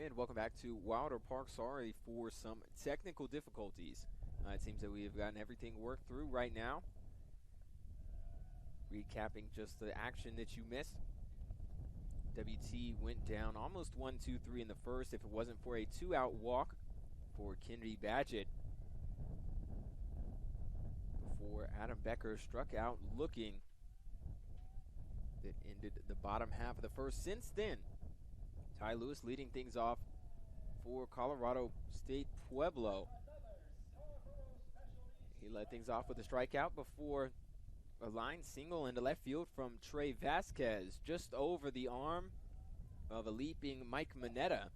And welcome back to Wilder Park. Sorry for some technical difficulties. It seems that we have gotten everything worked through right now. Recapping just the action that you missed. WT went down almost 1-2-3 in the first if it wasn't for a two-out walk for Kennedy Badgett before Adam Becker struck out looking. That ended the bottom half of the first. Since then, Ty Lewis leading things off for Colorado State Pueblo. He led things off with a strikeout before a line single into left field from Trey Vasquez, just over the arm of a leaping Mike Mineta.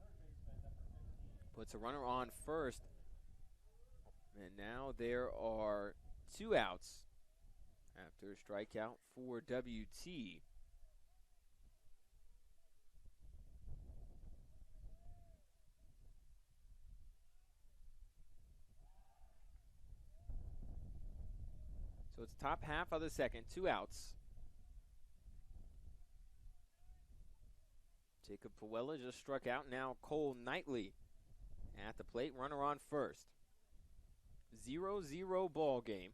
Puts a runner on first. And now there are two outs after a strikeout for WT. So it's top half of the second, two outs. Jacob Puella just struck out. Now Cole Knightley at the plate, runner on first. 0-0 ball game.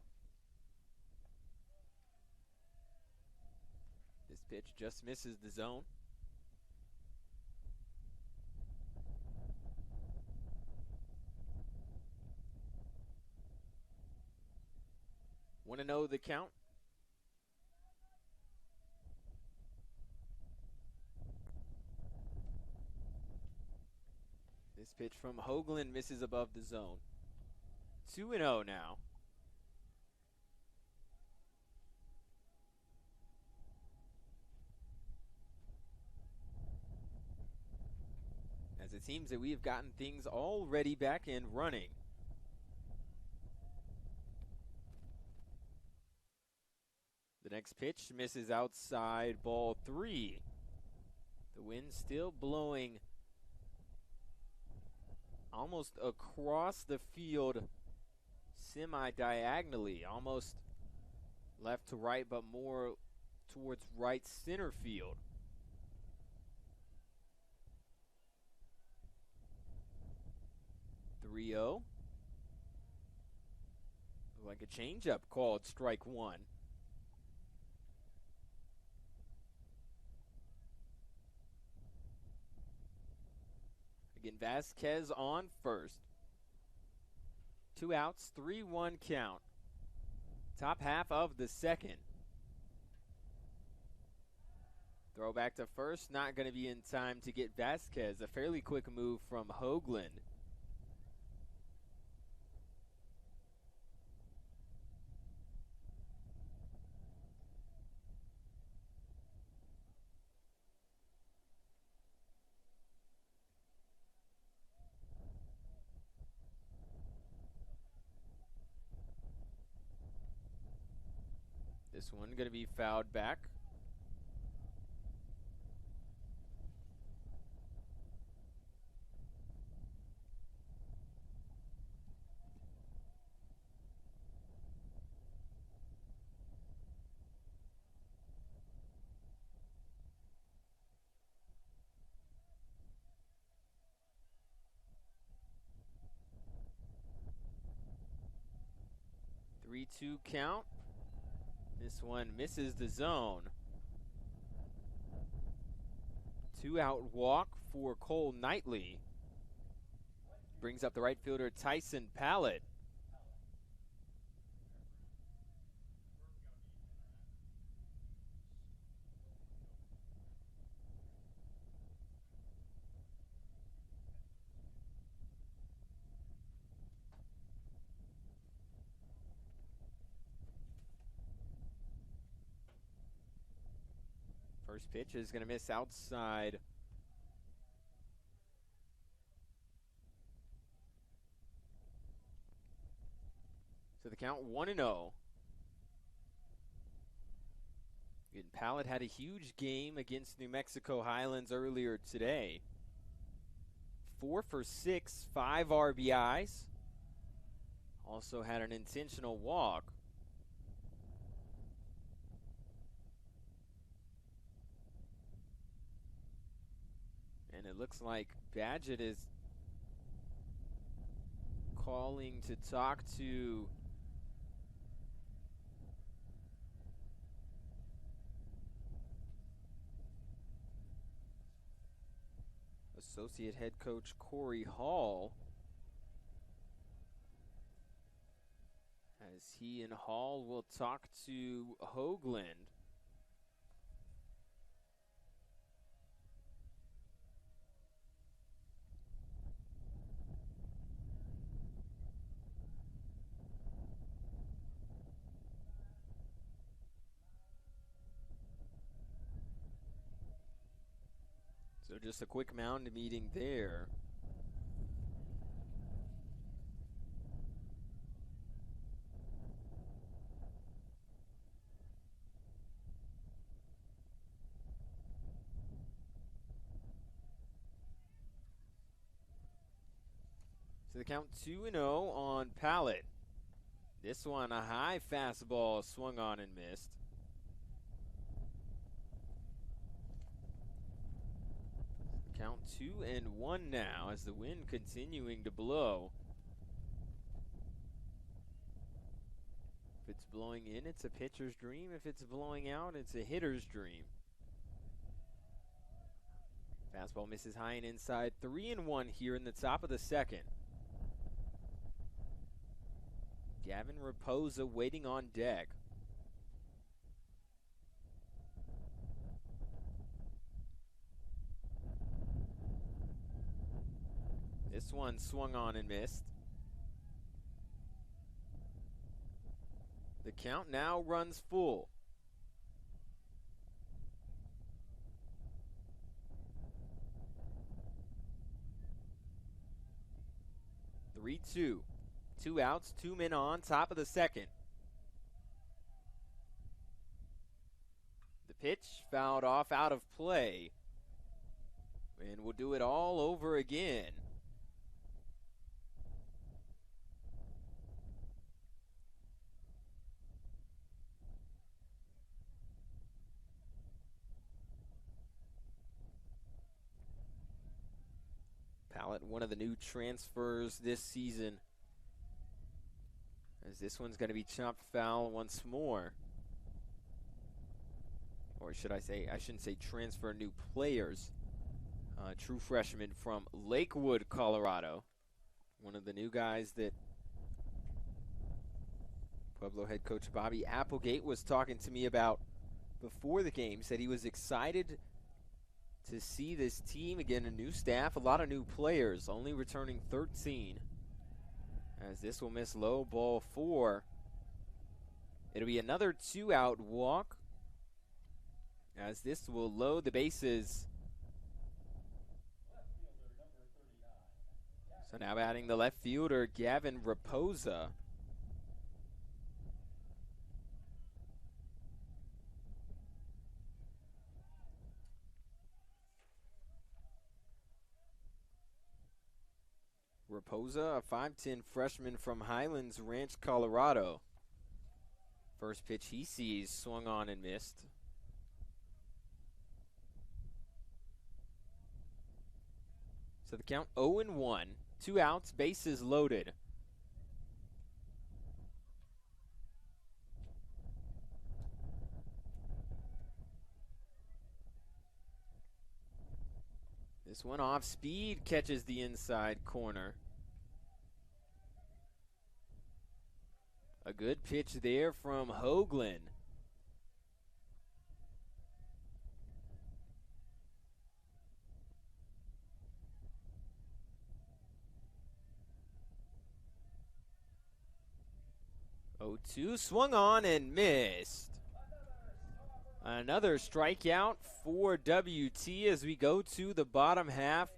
This pitch just misses the zone. Want to know the count? This pitch from Hoagland misses above the zone. 2-0 now. As it seems that we have gotten things already back and running. The next pitch misses outside, ball 3. The wind still blowing almost across the field, semi-diagonally, almost left to right, but more towards right center field. (3-0). Like a changeup called strike one. Again, Vasquez on first. Two outs, 3-1 count. Top half of the second. Throw back to first, not going to be in time to get Vasquez. A fairly quick move from Hoagland. This one going to be fouled back. Three-two count. This one misses the zone. Two-out walk for Cole Knightley. Brings up the right fielder Tyson Pallett. First pitch is going to miss outside. So the count 1-0. And Pallett had a huge game against New Mexico Highlands earlier today. 4 for 6, 5 RBIs. Also had an intentional walk. And it looks like Badgett is calling to talk to associate head coach Corey Hall, as he and Hall will talk to Hoagland. So just a quick mound meeting there. So the count 2-0 on Pallet. This one, a high fastball swung on and missed. Count 2-1 now as the wind continuing to blow. If it's blowing in, it's a pitcher's dream. If it's blowing out, it's a hitter's dream. Fastball misses high and inside. 3-1 here in the top of the second. Gavin Raposa waiting on deck. This one swung on and missed. The count now runs full. "3-2. 2 outs, 2 men on, top of the second. The pitch fouled off out of play. And we'll do it all over again. Pallet, one of the new transfers this season, as this one's going to be chopped foul once more. Or should I say, I shouldn't say transfer, new players. True freshman from Lakewood, Colorado. One of the new guys that Pueblo head coach Bobby Applegate was talking to me about before the game. Said he was excited to see this team. Again, a new staff, a lot of new players, only returning 13. As this will miss low, ball 4. It'll be another 2-out walk, as this will load the bases. So now batting the left fielder, Gavin Raposa. Raposa, a 5'10 freshman from Highlands Ranch, Colorado. First pitch he sees swung on and missed. So the count 0-1, 2 outs, bases loaded. This one off speed catches the inside corner. A good pitch there from Hoagland. Oh, 2 swung on and missed. Another strikeout for WT as we go to the bottom half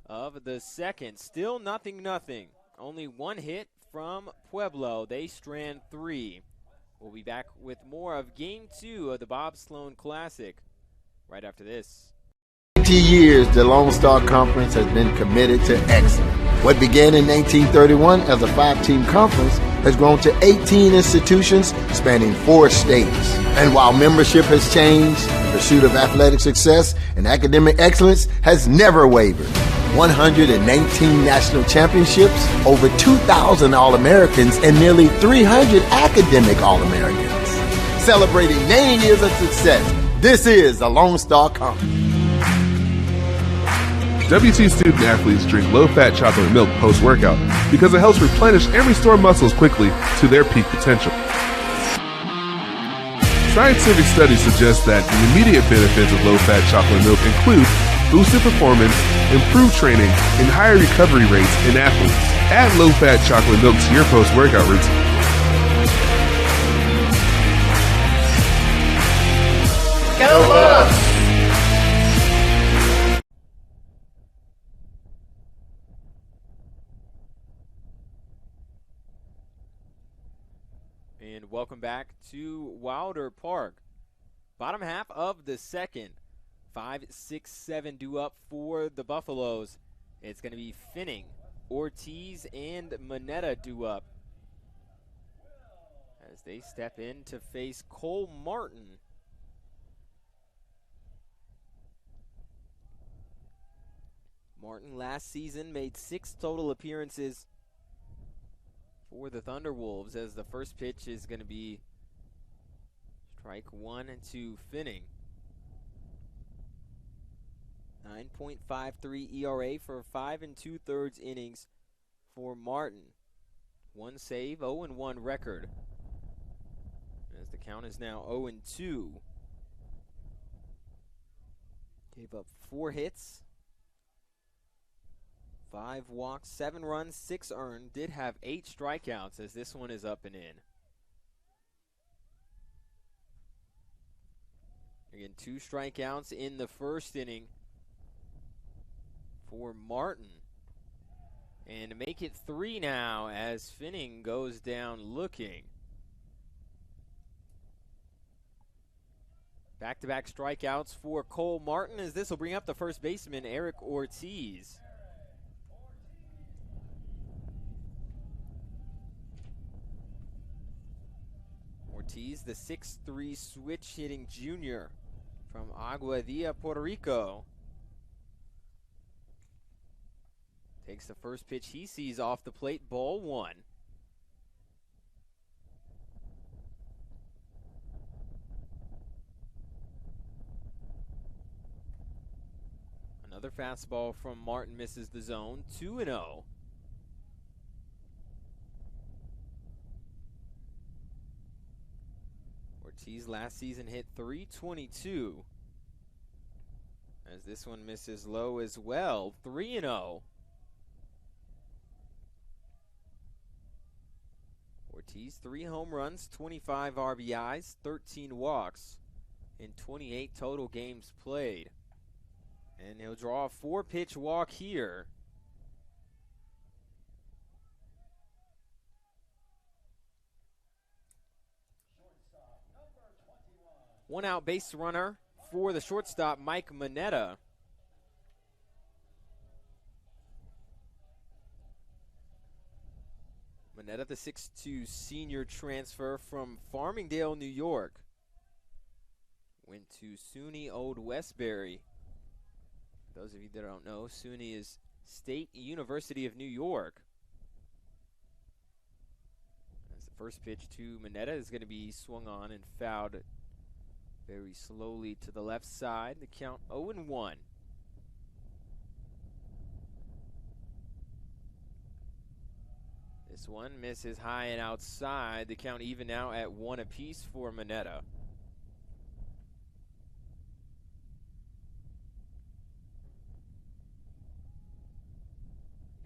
of the second. Still 0-0. Only 1 hit from Pueblo. They strand 3. We'll be back with more of Game 2 of the Bob Sloan Classic right after this. 20 years, the Lone Star Conference has been committed to excellence. What began in 1931 as a 5-team conference has grown to 18 institutions spanning 4 states. And while membership has changed, the pursuit of athletic success and academic excellence has never wavered. 119 national championships, over 2,000 All-Americans, and nearly 300 academic All-Americans. Celebrating 90 years of success, this is the Lone Star Conference. WT student athletes drink low-fat chocolate milk post-workout because it helps replenish and restore muscles quickly to their peak potential. Scientific studies suggest that the immediate benefits of low-fat chocolate milk include boosted performance, improved training, and higher recovery rates in athletes. Add low-fat chocolate milk to your post-workout routine. Go Bucks! And welcome back to Wilder Park. Bottom half of the second. 5, 6, 7 due up for the Buffaloes. It's going to be Finning, Ortiz, and Moneta due up as they step in to face Cole Martin. Martin last season made 6 total appearances for the Thunderwolves, as the first pitch is going to be strike 1 to Finning. 9.53 ERA for 5 2/3 innings for Martin. 1 save, 0-1 record, as the count is now 0-2. Gave up 4 hits, 5 walks, 7 runs, 6 earned. Did have 8 strikeouts, as this one is up and in. Again, 2 strikeouts in the first inning for Martin. And to make it 3 now, as Finning goes down looking. Back-to-back strikeouts for Cole Martin, as this will bring up the first baseman, Eric Ortiz. Ortiz, the 6'3" switch-hitting junior from Aguadilla, Puerto Rico. Takes the first pitch he sees off the plate, ball 1. Another fastball from Martin misses the zone, 2-0. Ortiz last season hit .322, as this one misses low as well, 3-0. Ortiz, 3 home runs, 25 RBIs, 13 walks in 28 total games played. And he'll draw a 4-pitch walk here. One out base runner for the shortstop, Mike Moneta. Moneta, the 6'2" senior transfer from Farmingdale, New York. Went to SUNY Old Westbury. For those of you that don't know, SUNY is State University of New York. As the first pitch to Moneta is going to be swung on and fouled very slowly to the left side. The count 0-1. This one misses high and outside. The count even now at 1 apiece for Moneta.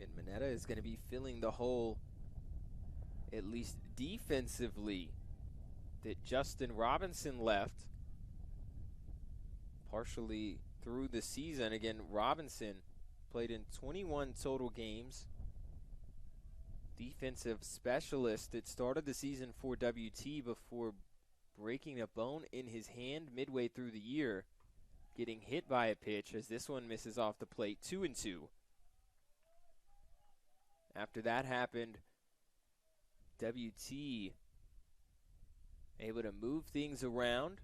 And Moneta is going to be filling the hole, at least defensively, that Justin Robinson left partially through the season. Again, Robinson played in 21 total games. Defensive specialist that started the season for WT before breaking a bone in his hand midway through the year, getting hit by a pitch, as this one misses off the plate, 2-2. After that happened, WT able to move things around.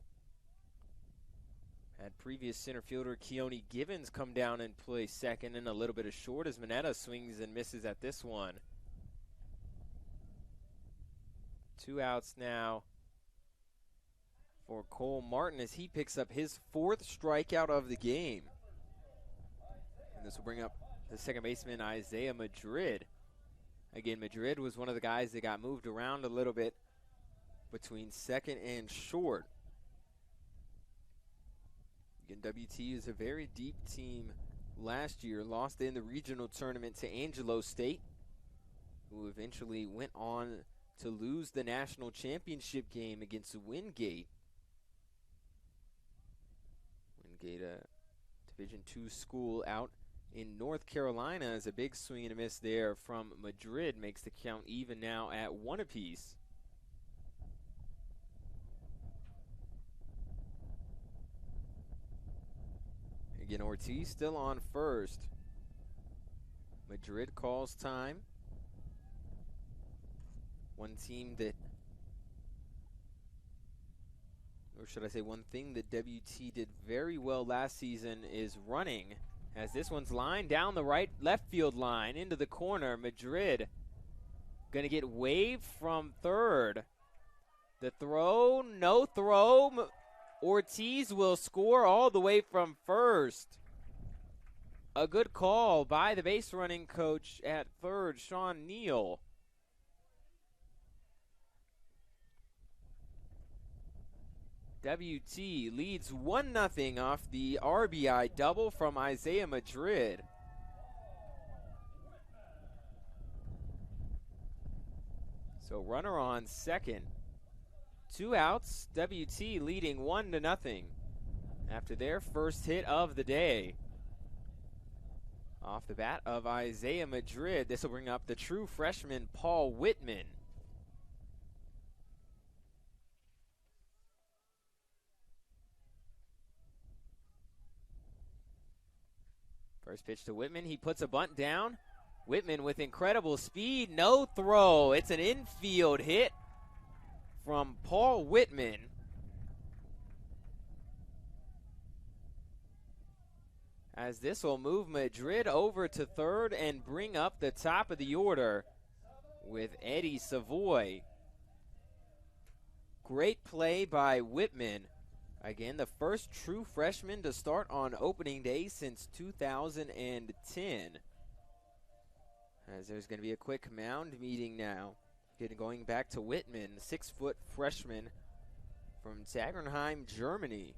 Had previous center fielder Keone Givens come down and play second, and a little bit of short as Mineta swings and misses at this one. 2 outs now for Cole Martin as he picks up his 4th strikeout of the game. And this will bring up the second baseman Isaiah Madrid. Again, Madrid was one of the guys that got moved around a little bit between second and short. Again, WT is a very deep team last year. Lost in the regional tournament to Angelo State, who eventually went on to lose the national championship game against Wingate. Wingate, a Division II school out in North Carolina, is a big swing and a miss there from Madrid. Makes the count even now at 1 apiece. Again, Ortiz still on first. Madrid calls time. One team that, or should I say one thing that WT did very well last season is running, as this one's lined down the left field line into the corner. Madrid gonna get waved from third. The throw, no throw. Ortiz will score all the way from first. A good call by the base running coach at third, Sean Neal. WT leads 1-0 off the RBI double from Isaiah Madrid. So runner on second. 2 outs, WT leading 1-0 after their first hit of the day. Off the bat of Isaiah Madrid, this will bring up the true freshman Paul Whitman. First pitch to Whitman, he puts a bunt down. Whitman with incredible speed, no throw. It's an infield hit from Paul Whitman. As this will move Madrid over to third and bring up the top of the order with Eddie Savoy. Great play by Whitman. Again, the first true freshman to start on opening day since 2010. As there's going to be a quick mound meeting now. Going back to Whitman, 6-foot freshman from Zagernheim, Germany.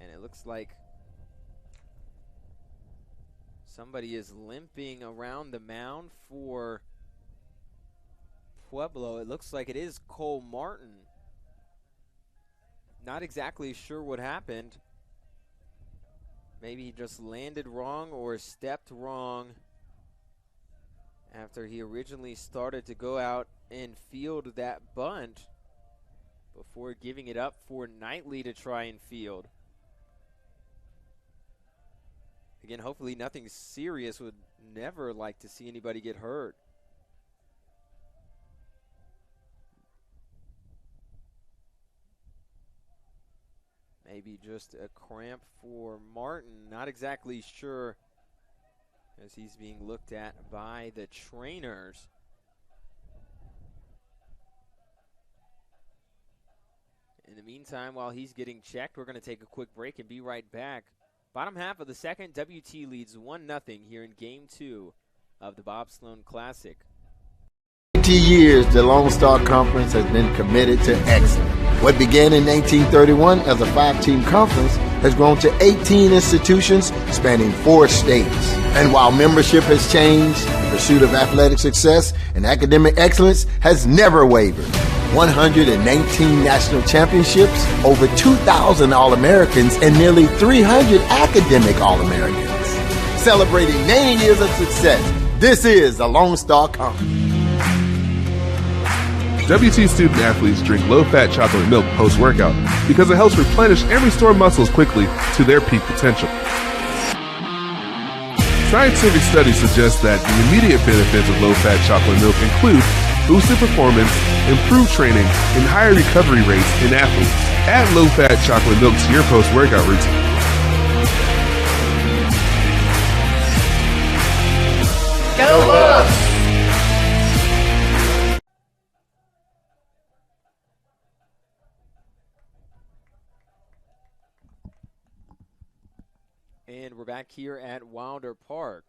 And it looks like somebody is limping around the mound for Pueblo. It looks like it is Cole Martin. Not exactly sure what happened. Maybe he just landed wrong or stepped wrong after he originally started to go out and field that bunt before giving it up for Knightley to try and field. Again, hopefully nothing serious. Would never like to see anybody get hurt. Maybe just a cramp for Martin. Not exactly sure, as he's being looked at by the trainers. In the meantime, while he's getting checked, we're going to take a quick break and be right back. Bottom half of the second, WT leads 1-0 here in Game 2 of the Bob Sloan Classic. 20 years, the Lone Star Conference has been committed to excellence. What began in 1931 as a 5-team conference has grown to 18 institutions spanning 4 states. And while membership has changed, the pursuit of athletic success and academic excellence has never wavered. 119 national championships, over 2,000 All-Americans, and nearly 300 academic All-Americans. Celebrating 90 years of success, this is the Lone Star Conference. WT student athletes drink low-fat chocolate milk post-workout because it helps replenish and restore muscles quickly to their peak potential. Scientific studies suggest that the immediate benefits of low-fat chocolate milk include boosted performance, improved training, and higher recovery rates in athletes. Add low-fat chocolate milk to your post-workout routine. Go Bucks! And we're back here at Wilder Park.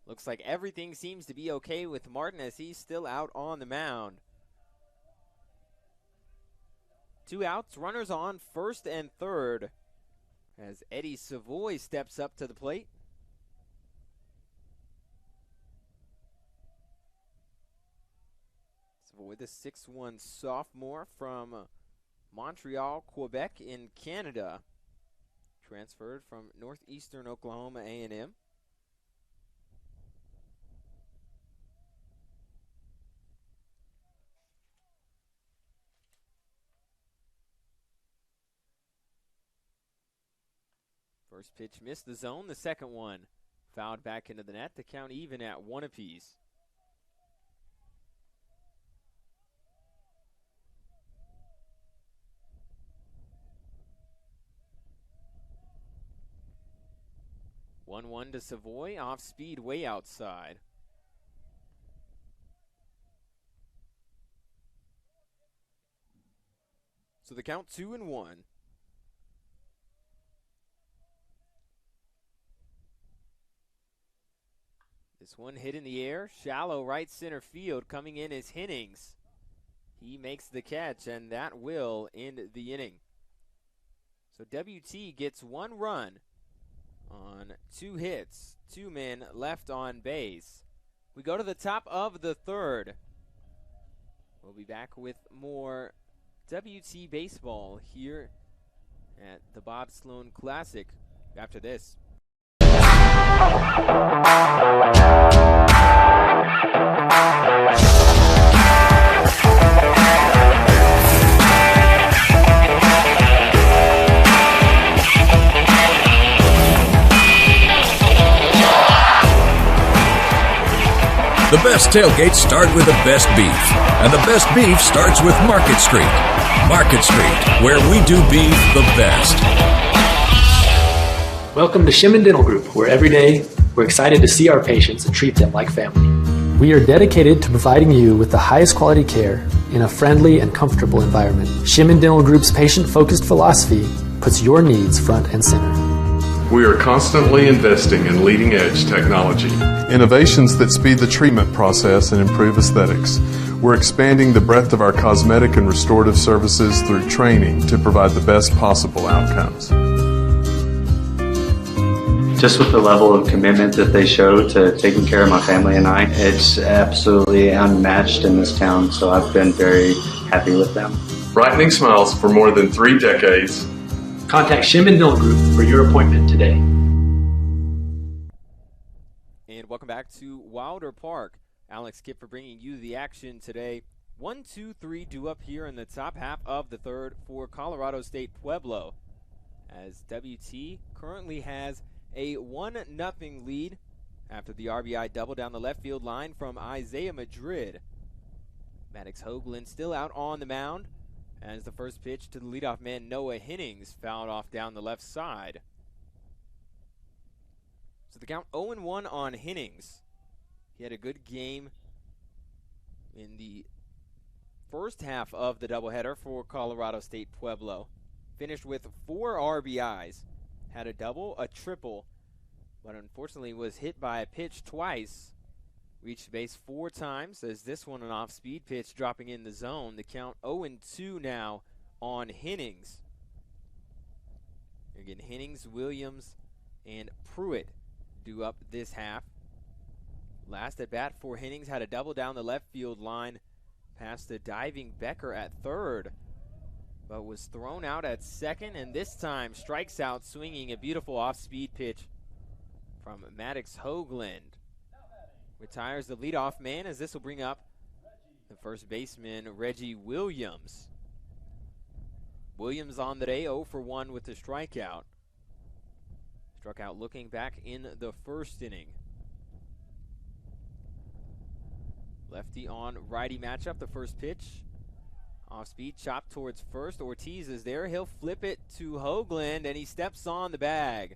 Looks like everything seems to be okay with Martin as he's still out on the mound. 2 outs, runners on first and third as Eddie Savoy steps up to the plate. Savoy, the 6'1" sophomore from Montreal, Quebec in Canada. Transferred from Northeastern Oklahoma A&M. First pitch missed the zone. The second one fouled back into the net to count even at 1 apiece. One to Savoy, off speed, way outside. So the count 2-1. This one hit in the air, shallow right center field. Coming in is Hennings. He makes the catch, and that will end the inning. So WT gets 1 run on 2 hits, 2 men left on base. We go to the top of the third. We'll be back with more WT baseball here at the Bob Sloan Classic after this. The best tailgates start with the best beef, and the best beef starts with Market Street. Market Street, where we do beef the best. Welcome to Shimon Dental Group, where every day we're excited to see our patients and treat them like family. We are dedicated to providing you with the highest quality care in a friendly and comfortable environment. Shimon Dental Group's patient-focused philosophy puts your needs front and center. We are constantly investing in leading-edge technology. Innovations that speed the treatment process and improve aesthetics. We're expanding the breadth of our cosmetic and restorative services through training to provide the best possible outcomes. Just with the level of commitment that they show to taking care of my family and I, it's absolutely unmatched in this town, so I've been very happy with them. Brightening smiles for more than 3 decades. Contact Shimon Dental Group for your appointment today. And welcome back to Wilder Park. Alex Kipp for bringing you the action today. 1-2-3 due up here in the top half of the third for Colorado State Pueblo, as WT currently has a 1-0 lead after the RBI double down the left field line from Isaiah Madrid. Maddox Hoagland still out on the mound as the first pitch to the leadoff man Noah Hennings fouled off down the left side. So the count 0-1 on Hennings. He had a good game in the first half of the doubleheader for Colorado State Pueblo. Finished with 4 RBIs. Had a double, a triple, but unfortunately was hit by a pitch twice. Reached base 4 times, as this one an off-speed pitch dropping in the zone. The count 0-2 now on Hennings. Again, Hennings, Williams, and Pruitt due up this half. Last at bat for Hennings had a double down the left field line past the diving Becker at third, but was thrown out at second, and this time strikes out swinging a beautiful off-speed pitch from Maddox Hoagland. Retires the leadoff man, as this will bring up the first baseman, Reggie Williams. Williams on the day, 0 for 1 with the strikeout. Struck out looking back in the first inning. Lefty on righty matchup, the first pitch. Off speed, chop towards first. Ortiz is there. He'll flip it to Hoagland, and he steps on the bag.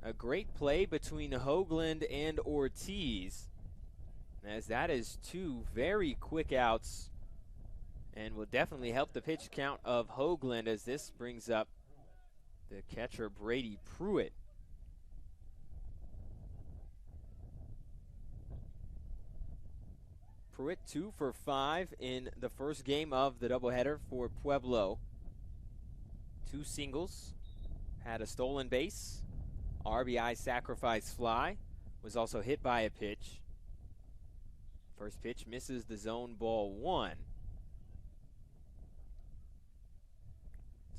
A great play between Hoagland and Ortiz, as that is two very quick outs and will definitely help the pitch count of Hoagland, as this brings up the catcher Brady Pruitt. Pruitt 2 for 5 in the first game of the doubleheader for Pueblo. 2 singles, had a stolen base, RBI sacrifice fly, was also hit by a pitch. First pitch misses the zone, ball 1.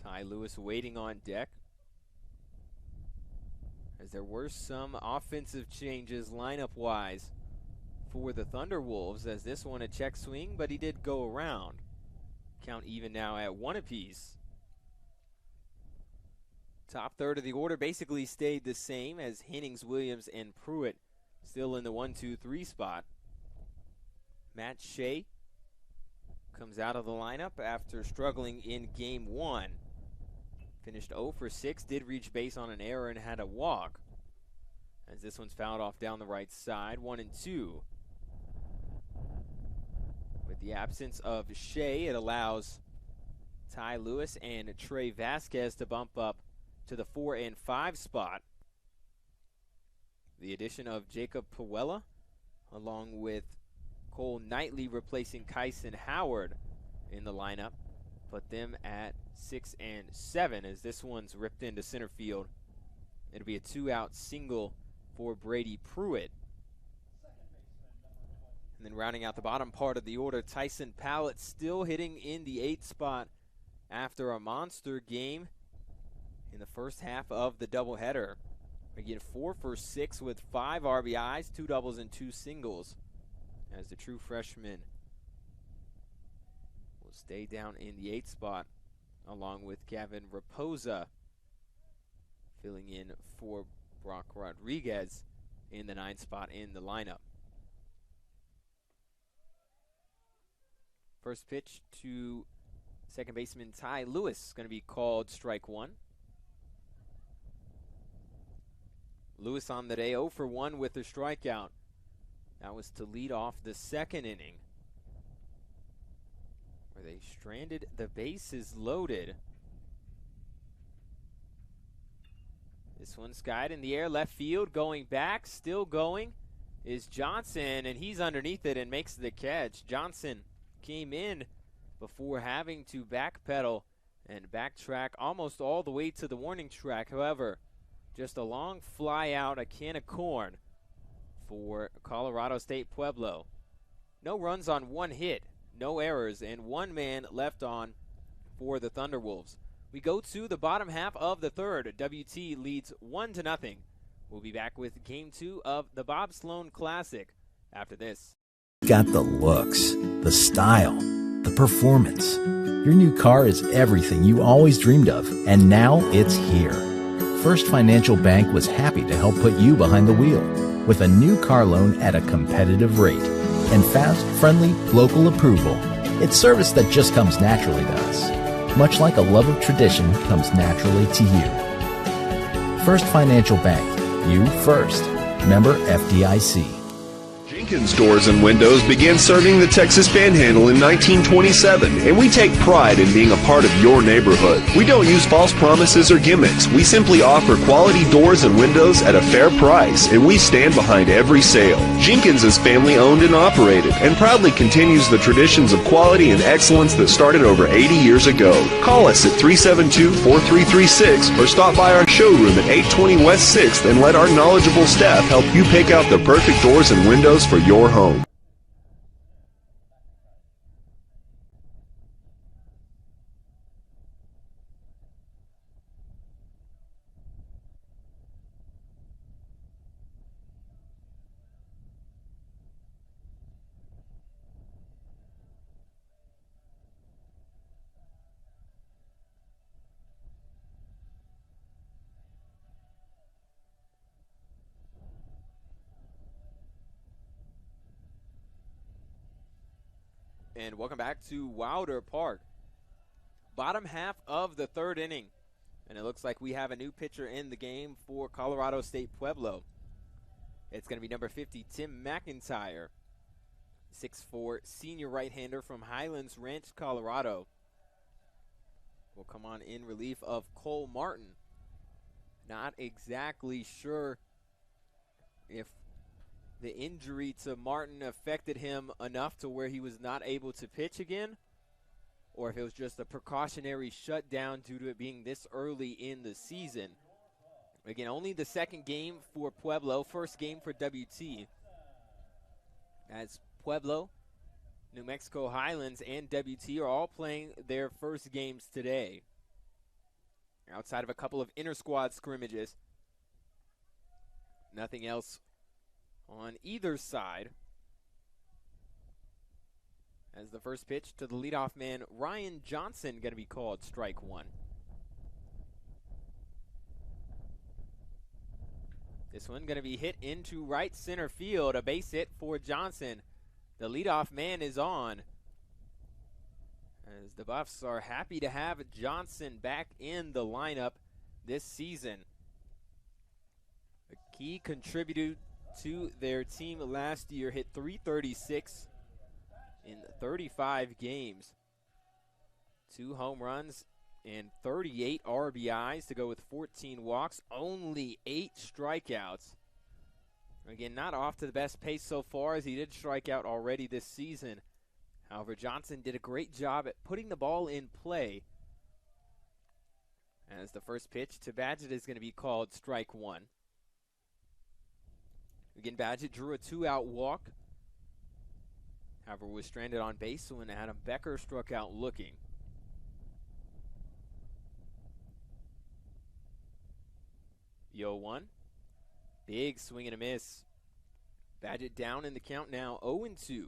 Ty Lewis waiting on deck, as there were some offensive changes lineup-wise for the Thunderwolves, as this one a check swing, but he did go around. Count even now at 1 apiece. Top third of the order basically stayed the same, as Hennings, Williams, and Pruitt still in the 1-2-3 spot. Matt Shea comes out of the lineup after struggling in game 1. Finished 0 for 6, did reach base on an error and had a walk, as this one's fouled off down the right side, 1-2. With the absence of Shea, it allows Ty Lewis and Trey Vasquez to bump up to the 4 and 5 spot. The addition of Jacob Pueblo, along with Cole Knightley replacing Kyson Howard in the lineup, put them at 6 and 7, as this one's ripped into center field. It'll be a 2-out single for Brady Pruitt. And then rounding out the bottom part of the order, Tyson Pallett still hitting in the 8th spot after a monster game in the first half of the doubleheader. Again, 4 for 6 with 5 RBIs, 2 doubles and 2 singles, as the true freshman will stay down in the 8th spot, along with Gavin Raposa filling in for Brock Rodriguez in the 9th spot in the lineup. First pitch to second baseman Ty Lewis, going to be called strike 1. Lewis on the day 0 for 1 with a strikeout. That was to lead off the second inning, where they stranded the bases loaded. This one skied in the air, left field, going back, still going is Johnson, and he's underneath it and makes the catch. Johnson came in before having to backpedal and backtrack almost all the way to the warning track. However, just a long fly out, a can of corn for Colorado State Pueblo. No runs on 1 hit, no errors, and 1 man left on for the Thunderwolves. We go to the bottom half of the third. WT leads 1-0. We'll be back with game 2 of the Bob Sloan Classic after this. Got the looks, the style, the performance. Your new car is everything you always dreamed of, and now it's here. First Financial Bank was happy to help put you behind the wheel with a new car loan at a competitive rate and fast, friendly, local approval. It's service that just comes naturally to us, much like a love of tradition comes naturally to you. First Financial Bank, you first. Member FDIC. Jenkins Doors and Windows began serving the Texas Panhandle in 1927, and we take pride in being a part of your neighborhood. We don't use false promises or gimmicks. We simply offer quality doors and windows at a fair price, and we stand behind every sale. Jenkins is family owned and operated, and proudly continues the traditions of quality and excellence that started over 80 years ago. Call us at 372-4336 or stop by our showroom at 820 West 6th and let our knowledgeable staff help you pick out the perfect doors and windows for your home. And welcome back to Wilder Park. Bottom half of the third inning. And it looks like we have a new pitcher in the game for Colorado State Pueblo. It's going to be number 50, Tim McIntyre. 6'4", senior right-hander from Highlands Ranch, Colorado. Will come on in relief of Cole Martin. Not exactly sure if the injury to Martin affected him enough to where he was not able to pitch again, or if it was just a precautionary shutdown due to it being this early in the season. Again, only the second game for Pueblo, first game for WT. As Pueblo, New Mexico Highlands, and WT are all playing their first games today. Outside of a couple of inter-squad scrimmages, nothing else on either side. As the first pitch to the leadoff man, Ryan Johnson, going to be called strike one. This one going to be hit into right center field, a base hit for Johnson. The leadoff man is on, as the Buffs are happy to have Johnson back in the lineup this season. A key contributor to their team last year, hit .336 in 35 games. 2 home runs and 38 RBIs to go with 14 walks, only 8 strikeouts. Again, not off to the best pace so far, as he did strike out already this season. However, Johnson did a great job at putting the ball in play. As the first pitch to Badgett is going to be called strike one. Again, Badgett drew a 2-out walk. However, was stranded on base when Adam Becker struck out looking. The 0-1. Big swing and a miss. Badgett down in the count now, 0-2.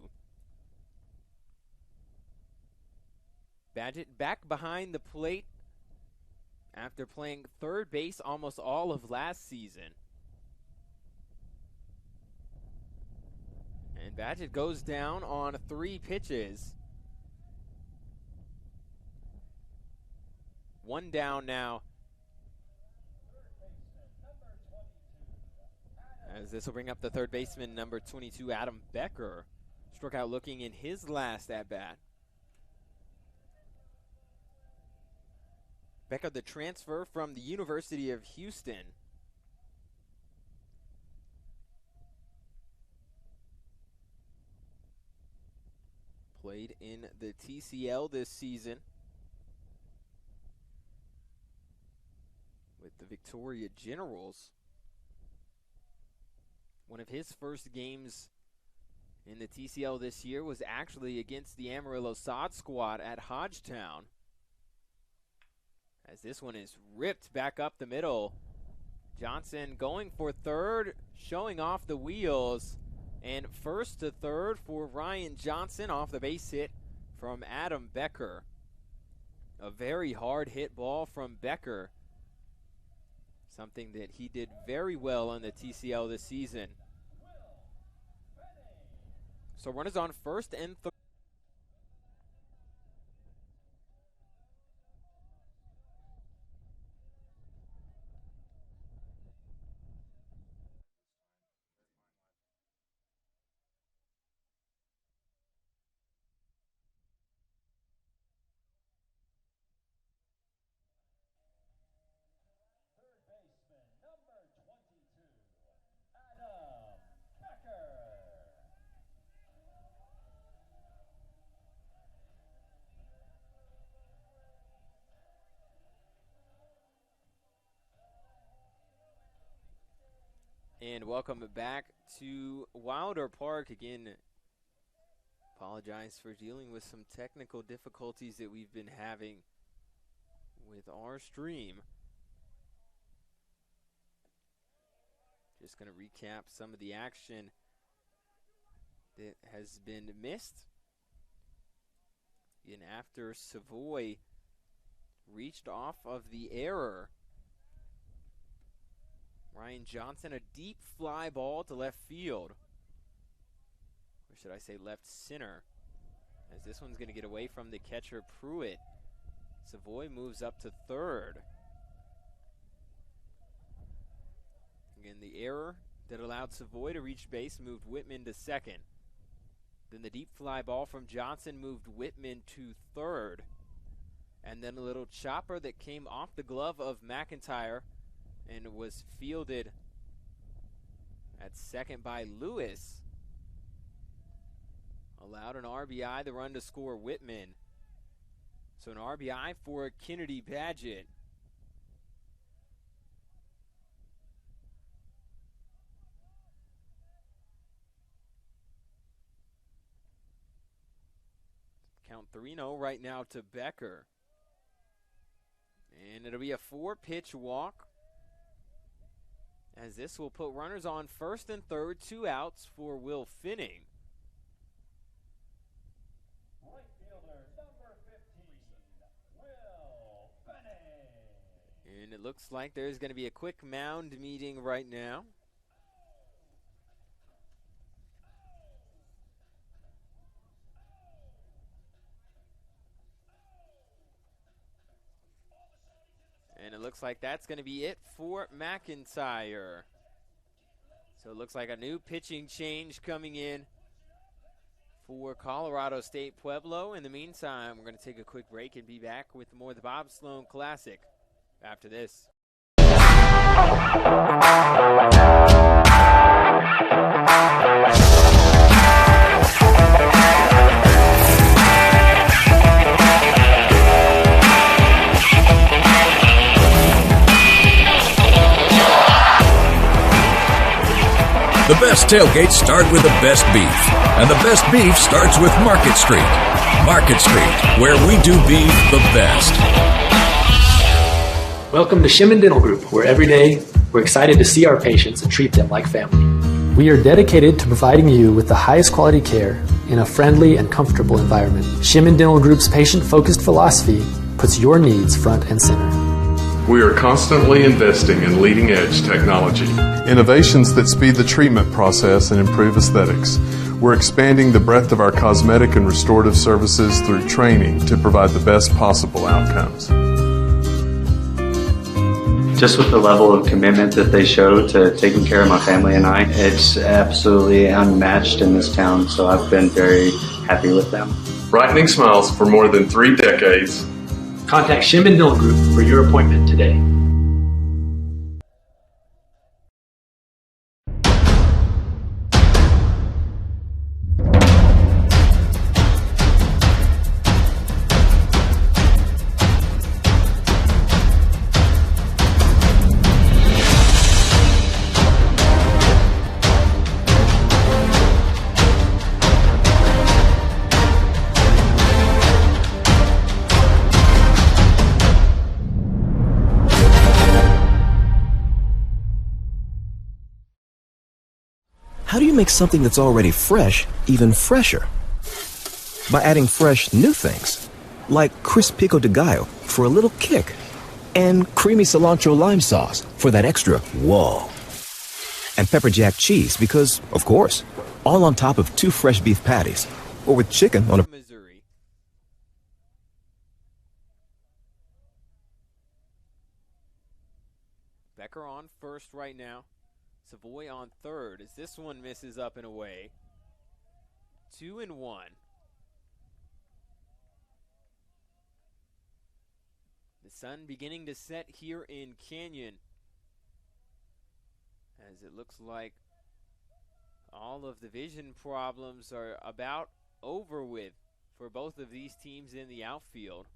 Badgett back behind the plate after playing third base almost all of last season. And Badgett goes down on 3 pitches. 1 down now. As this will bring up the third baseman, number 22, Adam Becker. Struck out looking in his last at-bat. Becker, the transfer from the University of Houston. Played in the TCL this season with the Victoria Generals. One of his first games in the TCL this year was actually against the Amarillo Sod Squad at Hodgetown. As this one is ripped back up the middle. Johnson going for third, showing off the wheels. And first to third for Ryan Johnson off the base hit from Adam Becker. A very hard hit ball from Becker. Something that he did very well on the TCL this season. So runners on first and third. And welcome back to Wilder Park. Again, apologize for dealing with some technical difficulties that we've been having with our stream. Just going to recap some of the action that has been missed. Again, after Savoy reached off of the error, Ryan Johnson, a deep fly ball to left field. Or should I say left center. as this one's going to get away from the catcher Pruitt. Savoy moves up to third. Again, the error that allowed Savoy to reach base moved Whitman to second. Then the deep fly ball from Johnson moved Whitman to third. And then a little chopper that came off the glove of McIntyre and was fielded at second by Lewis. Allowed an RBI, the run to score Whitman. So an RBI for Kennedy Badgett. Count 3-0 right now to Becker. And it'll be a 4-pitch walk, as this will put runners on first and third, 2 outs for Will Finning. Right fielder, number 15, Will Finning. And it looks like there's going to be a quick mound meeting right now. And it looks like that's going to be it for McIntyre. So it looks like a new pitching change coming in for Colorado State Pueblo. In the meantime, we're going to take a quick break and be back with more of the Bob Sloan Classic after this. The best tailgates start with the best beef, and the best beef starts with Market Street. Market Street, where we do beef the best. Welcome to Shimon Dental Group, where every day we're excited to see our patients and treat them like family. We are dedicated to providing you with the highest quality care in a friendly and comfortable environment. Shimon Dental Group's patient-focused philosophy puts your needs front and center. We are constantly investing in leading-edge technology. Innovations that speed the treatment process and improve aesthetics. We're expanding the breadth of our cosmetic and restorative services through training to provide the best possible outcomes. Just with the level of commitment that they show to taking care of my family and I, it's absolutely unmatched in this town, so I've been very happy with them. Brightening smiles for more than 3 decades. Contact Shimon Dental Group for your appointment today. How do you make something that's already fresh even fresher? By adding fresh new things, like crisp pico de gallo for a little kick, and creamy cilantro lime sauce for that extra whoa. And pepper jack cheese because, of course, all on top of 2 fresh beef patties, or with chicken on a... Missouri. Becker on first right now. Savoy on third as this one misses up and away. 2-1. The sun beginning to set here in Canyon, as it looks like all of the vision problems are about over with for both of these teams in the outfield.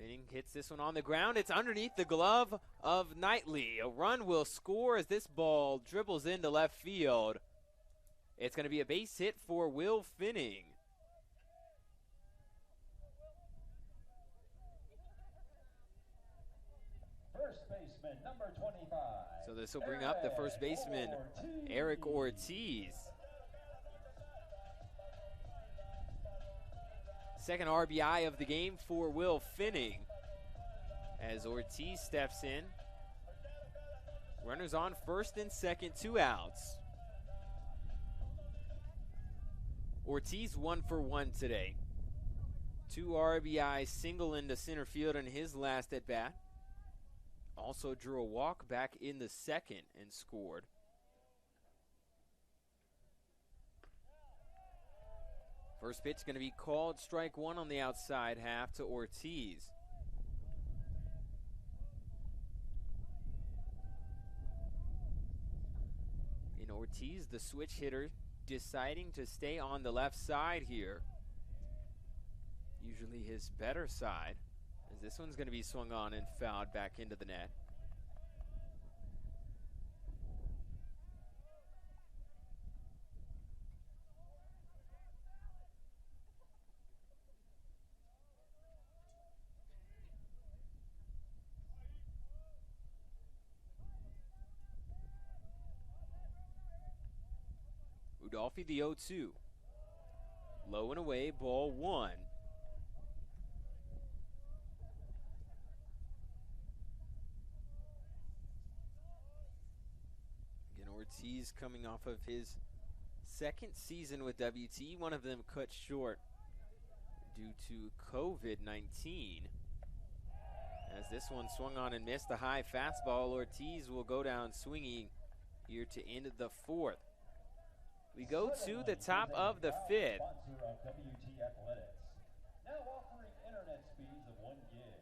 Finning hits this one on the ground. It's underneath the glove of Knightley. A run will score as this ball dribbles into left field. It's going to be a base hit for Will Finning. First baseman, number 25. So this will bring up the first baseman, Eric Ortiz. Second RBI of the game for Will Finning as Ortiz steps in. Runners on first and second, 2 outs. Ortiz 1 for 1 today. 2 RBI, single into center field in his last at bat. Also drew a walk back in the second and scored. First pitch going to be called, strike one on the outside half to Ortiz. And Ortiz, the switch hitter, deciding to stay on the left side here. Usually his better side, as this one's going to be swung on and fouled back into the net. Udolphi the 0-2. Low and away, ball one. Again, Ortiz coming off of his second season with WT, one of them cut short due to COVID-19. As this one swung on and missed a high fastball, Ortiz will go down swinging here to end the fourth. We go to the top of the fifth. Sponsor of WT Athletics. Now offering internet speeds of 1 gig.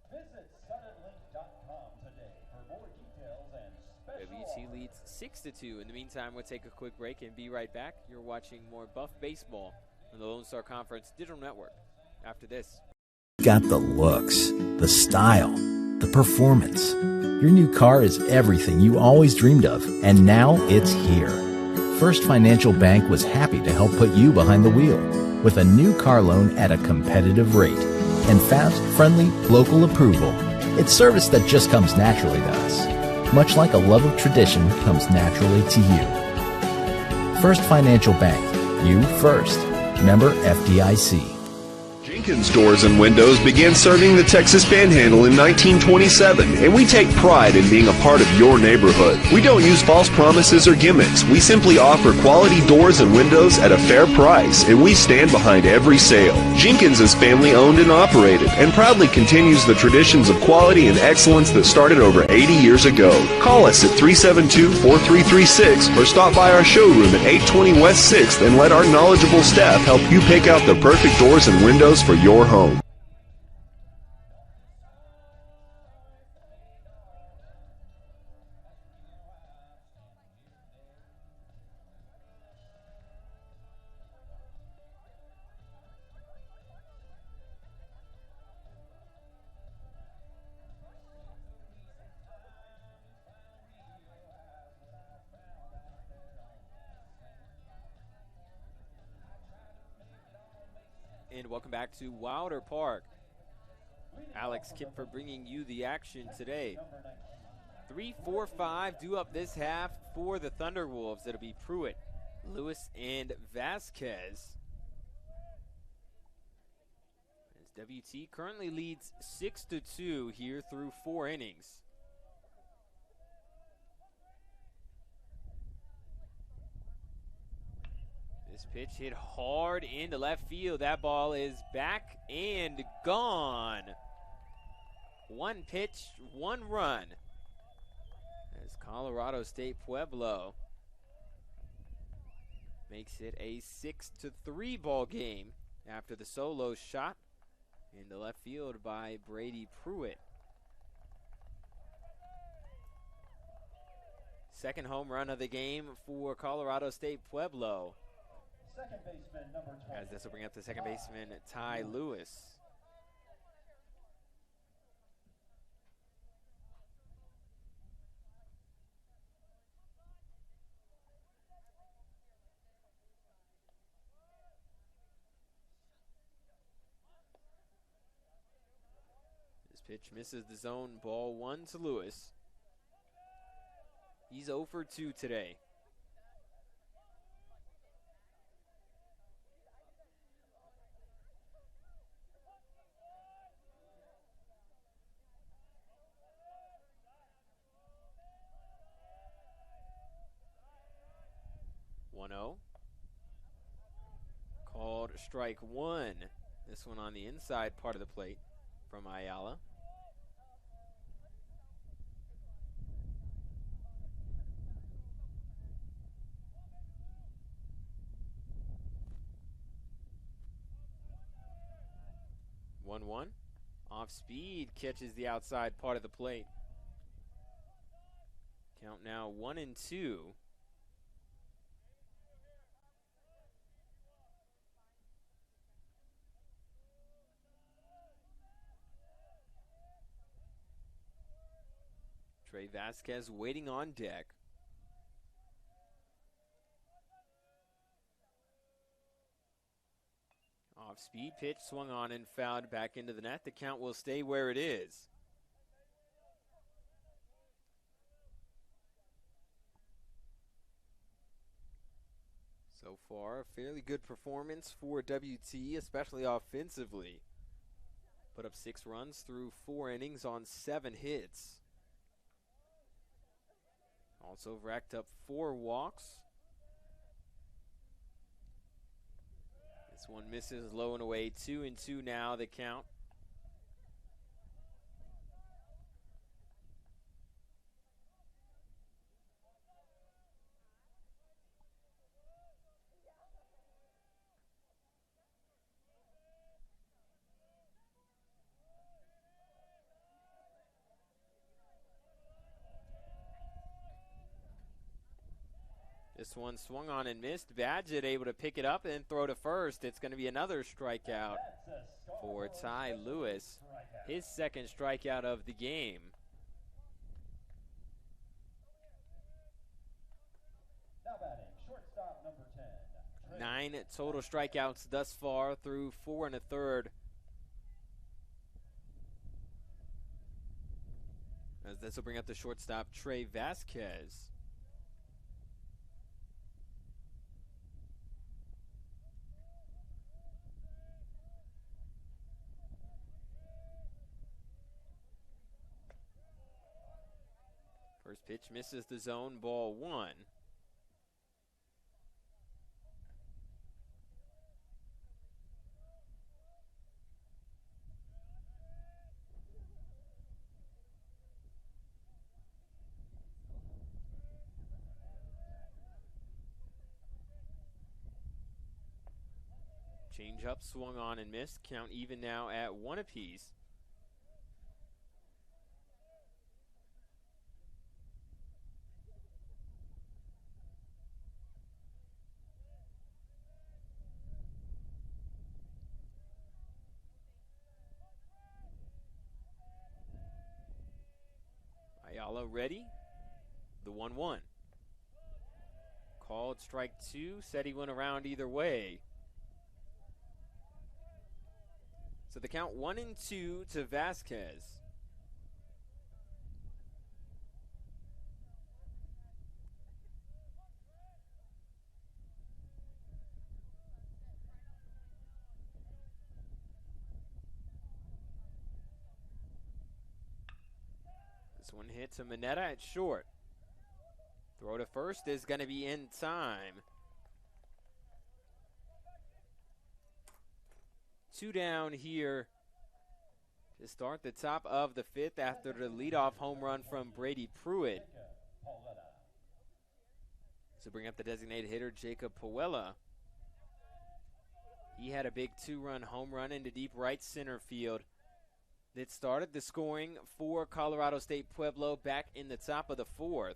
Visit suddenlink.com today for more details and special WT leads 6-2. In the meantime, we'll take a quick break and be right back. You're watching more Buff Baseball on the Lone Star Conference Digital Network after this. Got the looks, the style, the performance. Your new car is everything you always dreamed of, and now it's here. First Financial Bank was happy to help put you behind the wheel with a new car loan at a competitive rate and fast, friendly, local approval. It's service that just comes naturally to us, much like a love of tradition comes naturally to you. First Financial Bank, you first. Member FDIC. Jenkins Doors and Windows began serving the Texas Panhandle in 1927, and we take pride in being a part of your neighborhood. We don't use false promises or gimmicks. We simply offer quality doors and windows at a fair price, and we stand behind every sale. Jenkins is family owned and operated, and proudly continues the traditions of quality and excellence that started over 80 years ago. Call us at 372-4336 or stop by our showroom at 820 West 6th and let our knowledgeable staff help you pick out the perfect doors and windows for your home. And welcome back to Wilder Park. Alex Kipfer bringing you the action today. 3-4-5 due up this half for the Thunderwolves. It'll be Pruitt, Lewis, and Vasquez. As WT currently leads 6-2 here through 4 innings. This pitch hit hard into left field. That ball is back and gone. One pitch, one run. As Colorado State Pueblo makes it a 6-3 ball game after the solo shot into left field by Brady Pruitt. Second home run of the game for Colorado State Pueblo. second baseman number 20. As this will bring up the second baseman, Ty Lewis. This pitch misses the zone, ball 1 to Lewis. He's 0 for 2 today. strike one. This one on the inside part of the plate from Ayala. One. Off speed, catches the outside part of the plate. Count now 1-2. Trey Vasquez waiting on deck. Off-speed pitch, swung on and fouled back into the net. The count will stay where it is. So far, a fairly good performance for WT, especially offensively. Put up 6 runs through 4 innings on 7 hits. Also racked up 4 walks. This one misses low and away. 2-2 now, the count. This one swung on and missed. Badgett able to pick it up and throw to first. It's going to be another strikeout for Ty Lewis. His second strikeout of the game. 9 total strikeouts thus far through 4 1/3. As this will bring up the shortstop, Trey Vasquez. First pitch misses the zone, ball 1. Change up, swung on and missed. Count even now at 1 apiece. Ayala ready. The 1-1. Called strike 2. Said he went around either way. So the count 1-2 to Vasquez. This one hit to Mineta at short. Throw to first is going to be in time. 2 down here to start the top of the 5th after the leadoff home run from Brady Pruitt. So bring up the designated hitter, Jacob Pueblo. He had a big 2-run home run into deep right center field that started the scoring for Colorado State Pueblo back in the top of the 4th.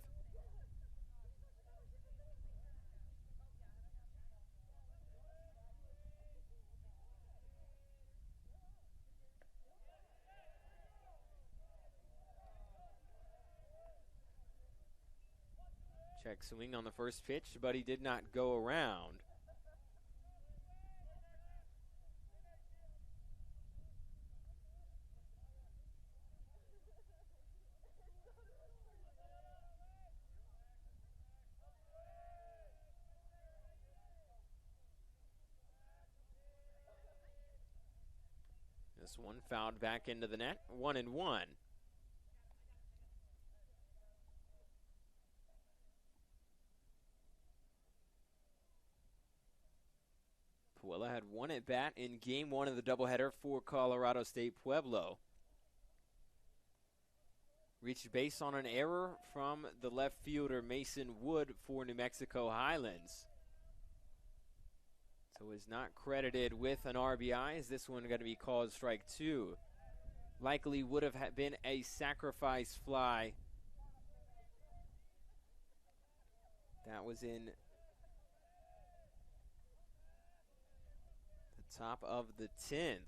Check swing on the first pitch, but he did not go around. This one fouled back into the net, 1-1. Pueblo had had one at bat in game one of the doubleheader for Colorado State Pueblo. Reached base on an error from the left fielder Mason Wood for New Mexico Highlands. So is not credited with an RBI. Is this one going to be called strike two? Likely would have been a sacrifice fly. That was in the top of the 10th.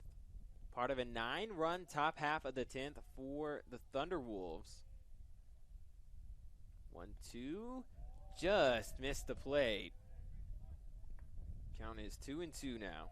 Part of a 9-run top half of the 10th for the Thunderwolves. 1-2. Just missed the plate. Count is 2-2 now.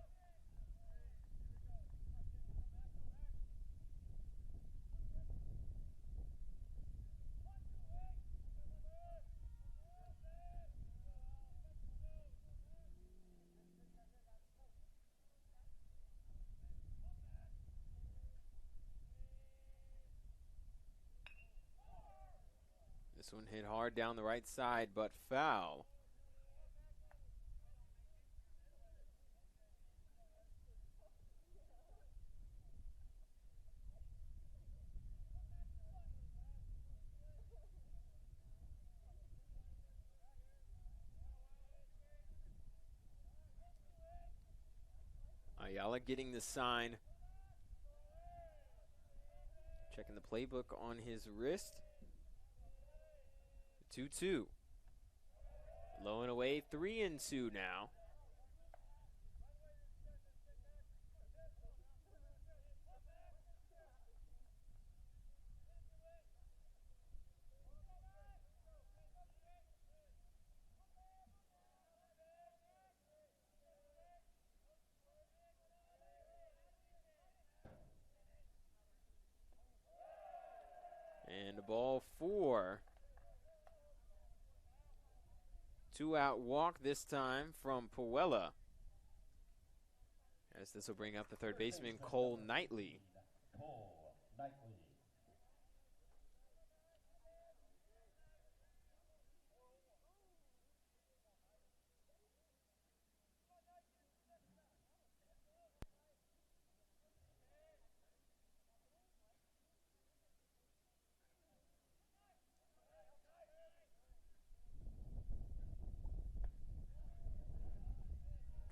This one hit hard down the right side, but foul. Ayala getting the sign. Checking the playbook on his wrist. 2-2. Low and away, 3-2 now. And the ball 4. 2-out walk this time from Pueblo. As this will bring up the third baseman, Cole Knightley.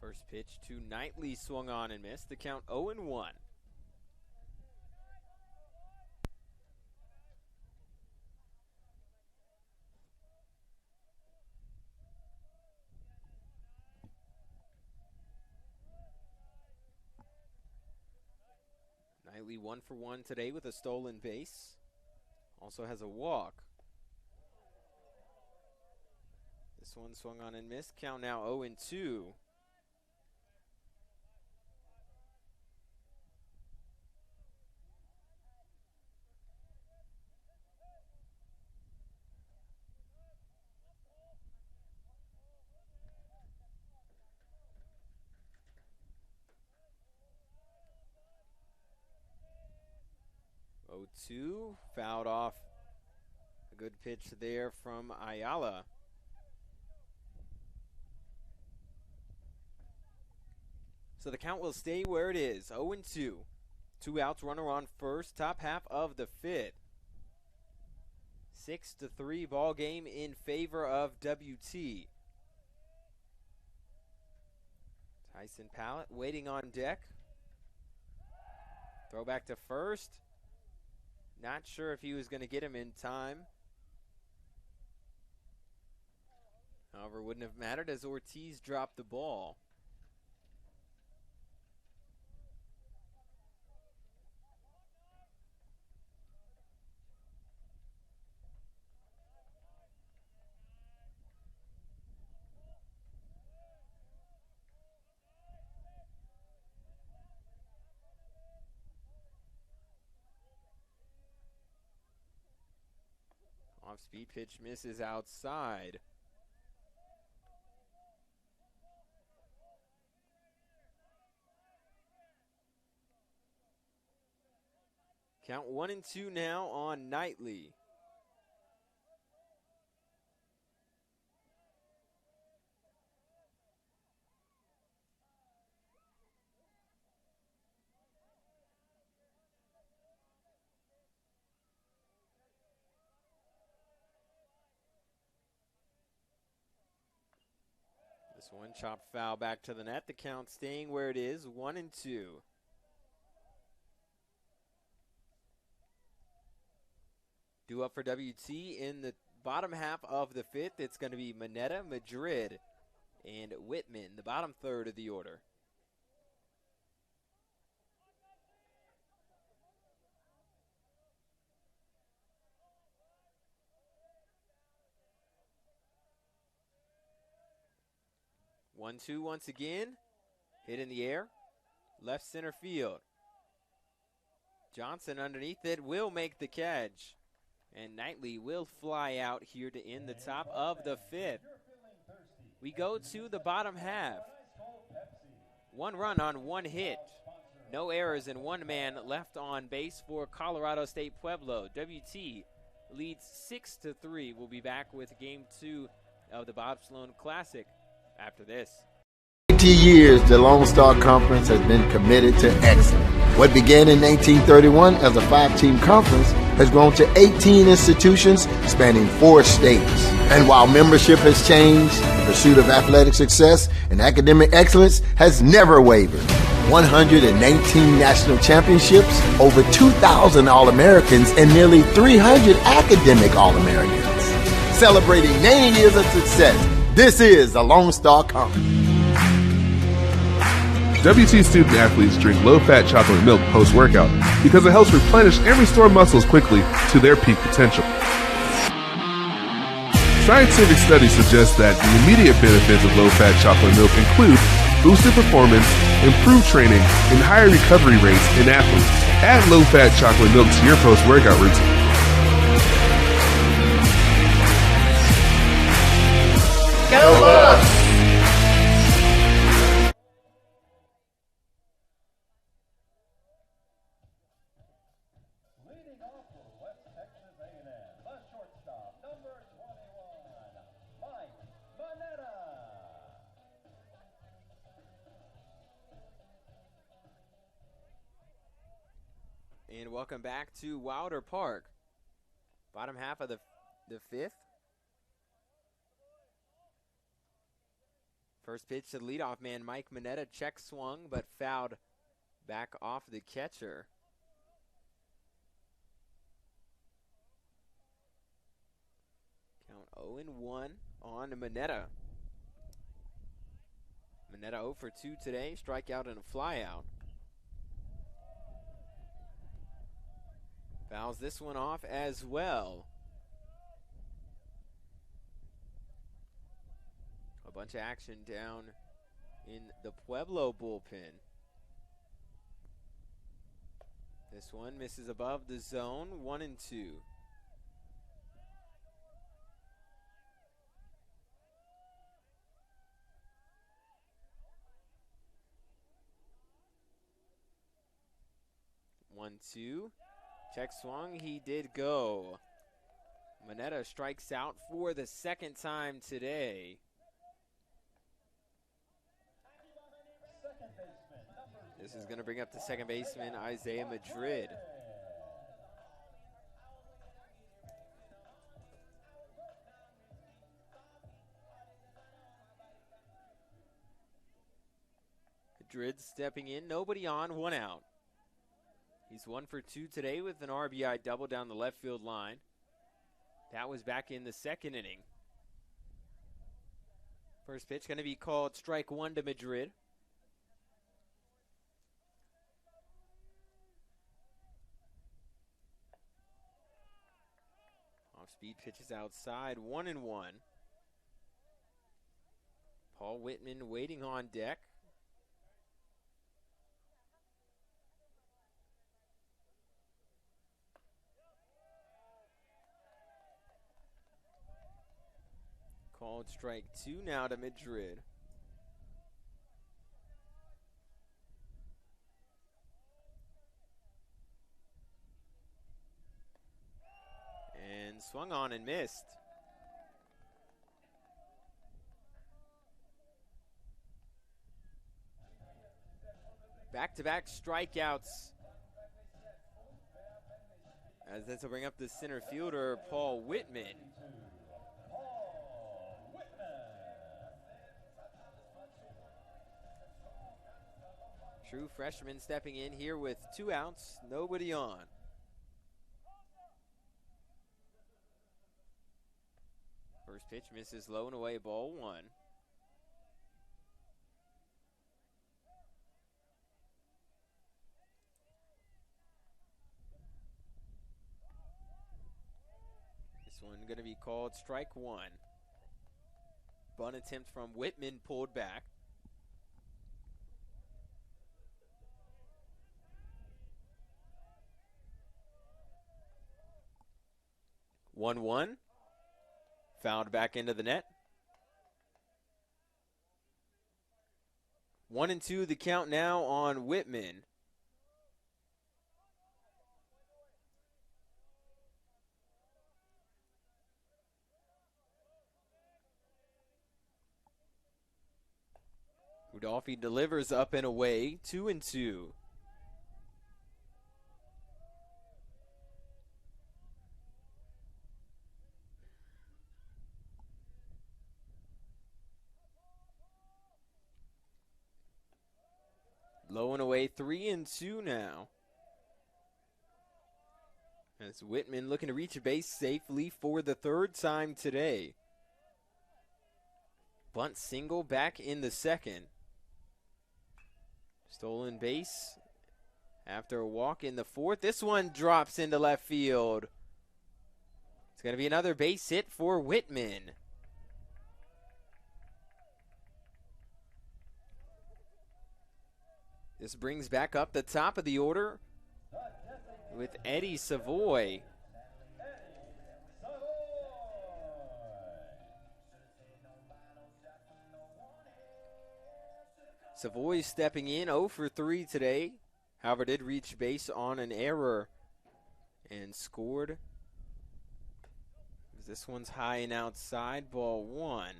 First pitch to Knightley, swung on and missed. The count 0-1. Knightley 1 for 1 today with a stolen base. Also has a walk. This one swung on and missed. Count now 0-2. Fouled off. A good pitch there from Ayala. So the count will stay where it is, 0-2. 2 outs, runner on first, top half of the 5th. 6-3 ball game in favor of WT. Tyson Pallett waiting on deck. Throw back to first. Not sure if he was going to get him in time. However, wouldn't have mattered as Ortiz dropped the ball. Off-speed pitch misses outside. Count 1-2 now on Knightley. This one chopped foul back to the net. The count staying where it is, 1-2. Due up for WT in the bottom half of the fifth. It's going to be Moneta, Madrid, and Whitman, the bottom third of the order. One-two once again. Hit in the air. Left center field. Johnson underneath it will make the catch. And Knightley will fly out here to end the top of the fifth. We go to the bottom half. 1 run on 1 hit. No errors and 1 man left on base for Colorado State Pueblo. WT leads 6-3. We'll be back with Game 2 of the Bob Sloan Classic after this. 20 years, the Lone Star Conference has been committed to excellence. What began in 1931 as a 5-team conference has grown to 18 institutions spanning 4 states. And while membership has changed, the pursuit of athletic success and academic excellence has never wavered. 119 national championships, over 2,000 All-Americans, and nearly 300 academic All-Americans. Celebrating 90 years of success, this is the Lone Star Conference. WT student athletes drink low-fat chocolate milk post-workout because it helps replenish and restore muscles quickly to their peak potential. Scientific studies suggest that the immediate benefits of low-fat chocolate milk include boosted performance, improved training, and higher recovery rates in athletes. Add low-fat chocolate milk to your post-workout routine. Go Bucks! And welcome back to Wilder Park. Bottom half of the fifth. First pitch to the leadoff man, Mike Moneta. Check swung, but fouled back off the catcher. Count 0-1 on Moneta. Moneta 0 for 2 today. Strikeout and a flyout. Fouls this one off as well. A bunch of action down in the Pueblo bullpen. This one misses above the zone, 1-2. One, two. Check swung, he did go. Moneta strikes out for the second time today. This is going to bring up the second baseman, Isaiah Madrid. Madrid stepping in, nobody on, 1 out. He's 1 for 2 today with an RBI double down the left field line. That was back in the second inning. First pitch going to be called strike 1 to Madrid. Off-speed pitches outside, 1-1. Paul Whitman waiting on deck. Called strike 2 now to Madrid. And swung on and missed. Back-to-back strikeouts. As this will bring up the center fielder, Paul Whitman. True freshman stepping in here with 2 outs, nobody on. First pitch misses low and away, ball 1. This one going to be called strike 1. Bunt attempt from Whitman pulled back. One. Fouled back into the net. 1-2 the count now on Whitman. Rudolphi delivers up and away, 2-2. Low and away, 3-2 now. As Whitman looking to reach a base safely for the 3rd time today. Bunt single back in the 2nd. Stolen base after a walk in the 4th. This one drops into left field. It's going to be another base hit for Whitman. This brings back up the top of the order with Eddie Savoy. Savoy stepping in 0 for 3 today. However, did reach base on an error and scored. This one's high and outside, ball 1.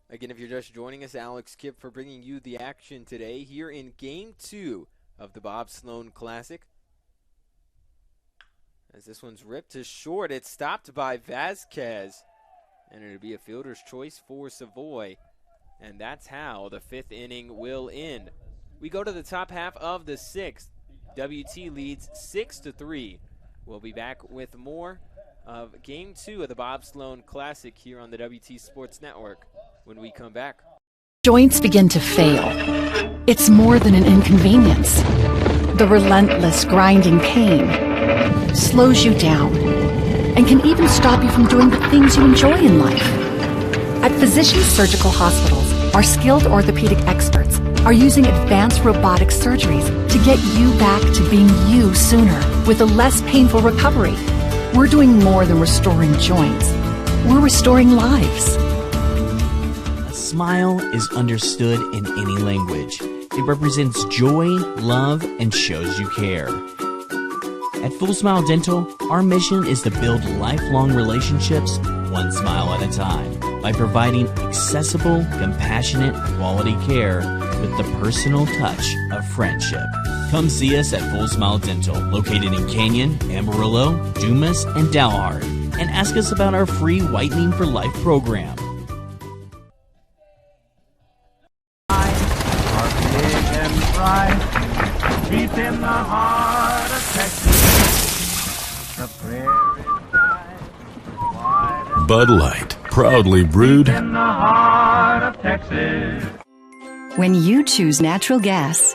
Again, if you're just joining us, Alex Kipp for bringing you the action today here in Game 2 of the Bob Sloan Classic. As this one's ripped to short, it's stopped by Vasquez. And it'll be a fielder's choice for Savoy. And that's how the 5th inning will end. We go to the top half of the 6th. WT leads 6-3. We'll be back with more of Game 2 of the Bob Sloan Classic here on the WT Sports Network when we come back. Joints begin to fail. It's more than an inconvenience. The relentless grinding pain slows you down and can even stop you from doing the things you enjoy in life. At Physicians Surgical Hospitals, our skilled orthopedic experts are using advanced robotic surgeries to get you back to being you sooner with a less painful recovery. We're doing more than restoring joints. We're restoring lives. A smile is understood in any language. It represents joy, love, and shows you care. At Full Smile Dental, our mission is to build lifelong relationships one smile at a time by providing accessible, compassionate, quality care with the personal touch of friendship. Come see us at Full Smile Dental, located in Canyon, Amarillo, Dumas, and Dalhart, and ask us about our free Whitening for Life program. Deep in the heart of Texas, the prairie side, Bud Light, proudly brewed in the heart of Texas. When you choose natural gas,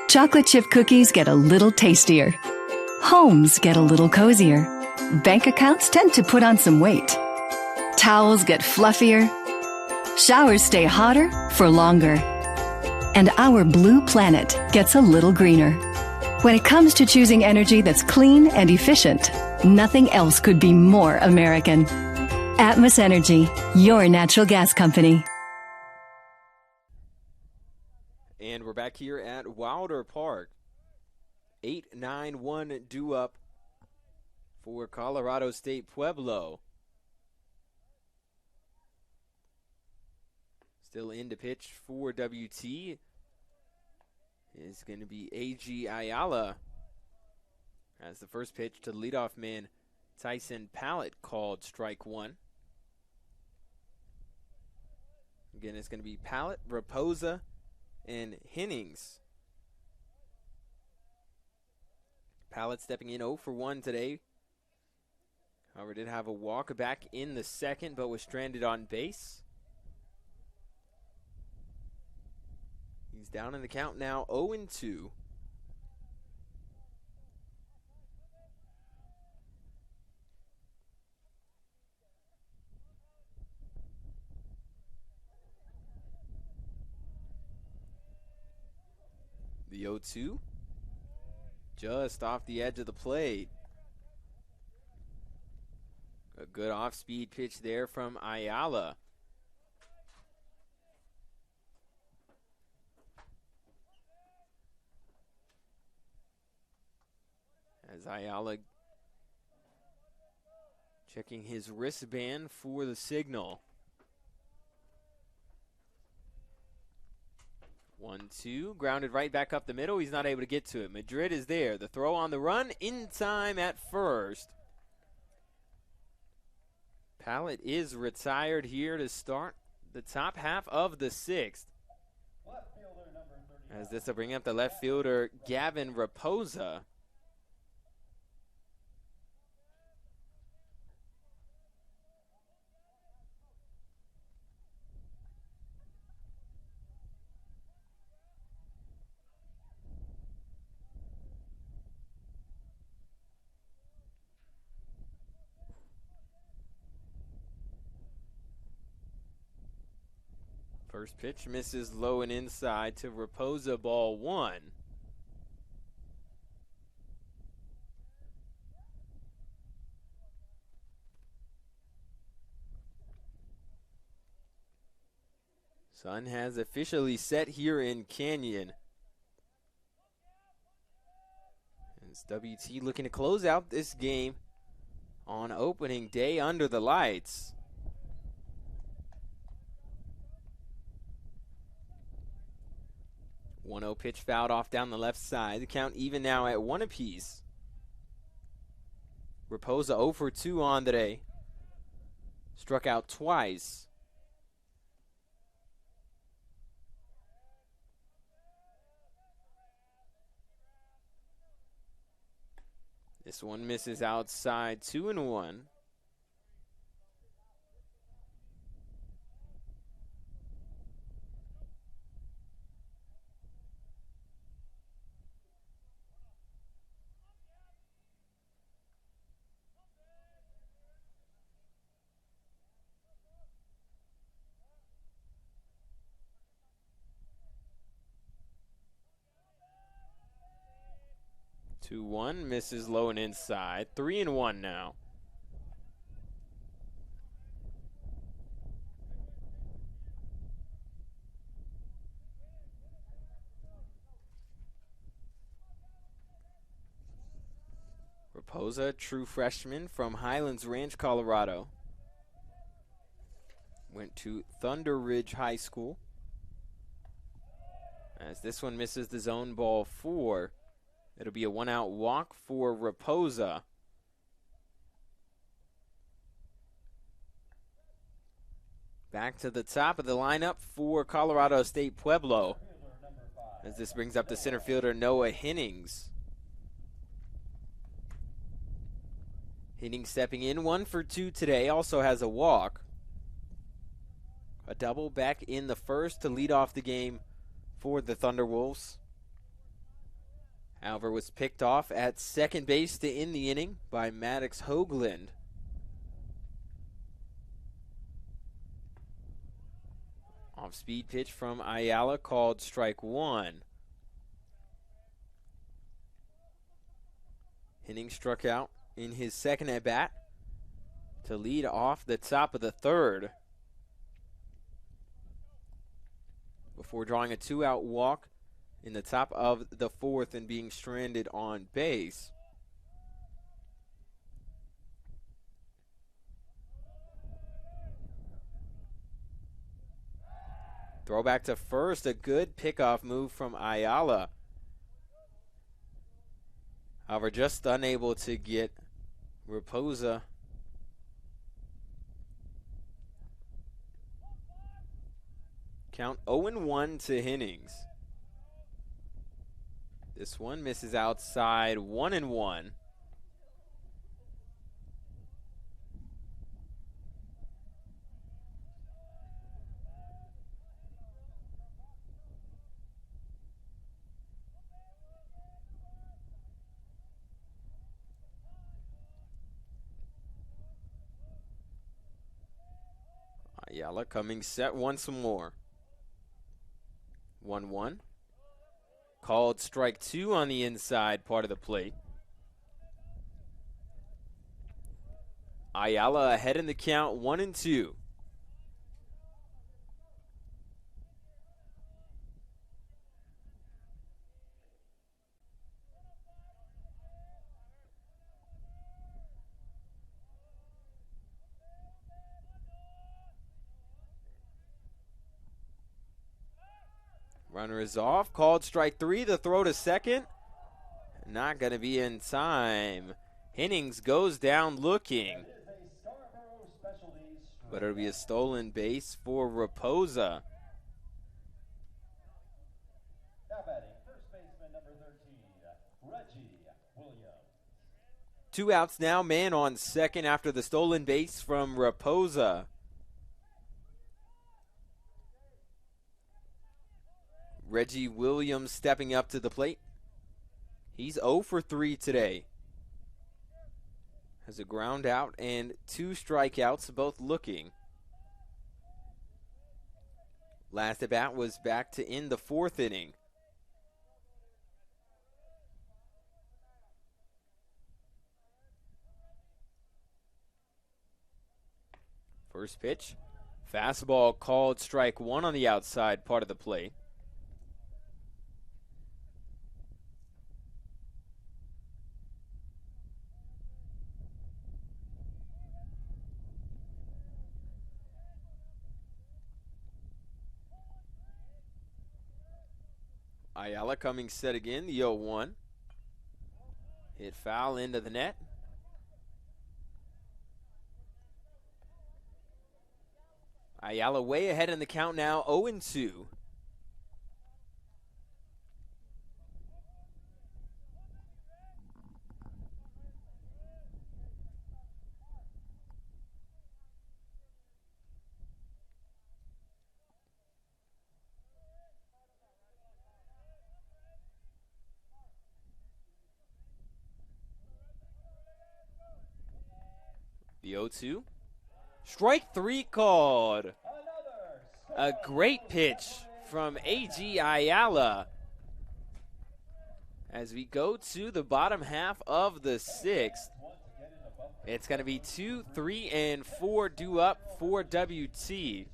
chocolate chip cookies get a little tastier. Homes get a little cozier. Bank accounts tend to put on some weight. Towels get fluffier. Showers stay hotter for longer. And our blue planet gets a little greener. When it comes to choosing energy that's clean and efficient, nothing else could be more American. Atmos Energy, your natural gas company. And we're back here at Wilder Park. 8-9-1 due up for Colorado State Pueblo. Still in to pitch for WT is going to be A.G. Ayala as the first pitch to the leadoff man Tyson Pallett called strike 1. Again, it's going to be Pallett, Raposa, and Hennings. Pallett stepping in 0 for 1 today. However, did have a walk back in the second, but was stranded on base. He's down in the count now, 0-2. The 0-2, just off the edge of the plate. A good off-speed pitch there from Ayala. As Ayala checking his wristband for the signal. 1-2, grounded right back up the middle. He's not able to get to it. Madrid is there. The throw on the run, in time at first. Pallett is retired here to start the top half of the sixth. As this will bring up the left fielder, Gavin Raposa. First pitch misses low and inside to Raposa, ball 1. Sun has officially set here in Canyon. It's WT looking to close out this game on opening day under the lights. 1-0 pitch fouled off down the left side. The count even now at 1 apiece. Raposa 0 for 2 on the day. Struck out twice. This one misses outside, 2-1. Two-one, misses low and inside. 3-1 now. Raposa, true freshman from Highlands Ranch, Colorado. Went to Thunder Ridge High School. As this one misses the zone, ball 4. It'll be a 1-out walk for Raposa. Back to the top of the lineup for Colorado State Pueblo. As this brings up the center fielder, Noah Hennings. Hennings stepping in 1 for 2 today, also has a walk. A double back in the first to lead off the game for the Thunderwolves. However, was picked off at second base to end the inning by Maddox Hoagland. Off-speed pitch from Ayala called strike 1. Henning struck out in his second at-bat to lead off the top of the third before drawing a 2-out walk in the top of the fourth and being stranded on base. Throwback to first, a good pickoff move from Ayala. However, just unable to get Raposa . Count 0-1 to Hennings. This one misses outside, 1-1. Ayala coming set once more. 1-1. Called strike 2 on the inside part of the plate. Ayala ahead in the count, 1-2. Runner is off. Called strike 3. The throw to second. Not going to be in time. Hennings goes down looking. But it'll be a stolen base for Raposa. Now batting, first baseman number 13, Reggie Williams. 2 outs now. Man on second after the stolen base from Raposa. Reggie Williams stepping up to the plate. He's 0 for 3 today. Has a ground out and 2 strikeouts, both looking. Last at bat was back to end the 4th inning. First pitch. Fastball called strike 1 on the outside part of the plate. Ayala coming set again, the 0-1. Hit foul into the net. Ayala way ahead in the count now, 0-2. The 0-2. Strike 3 called. A great pitch from A.G. Ayala. As we go to the bottom half of the 6th, it's going to be 2, 3, and 4 due up for WT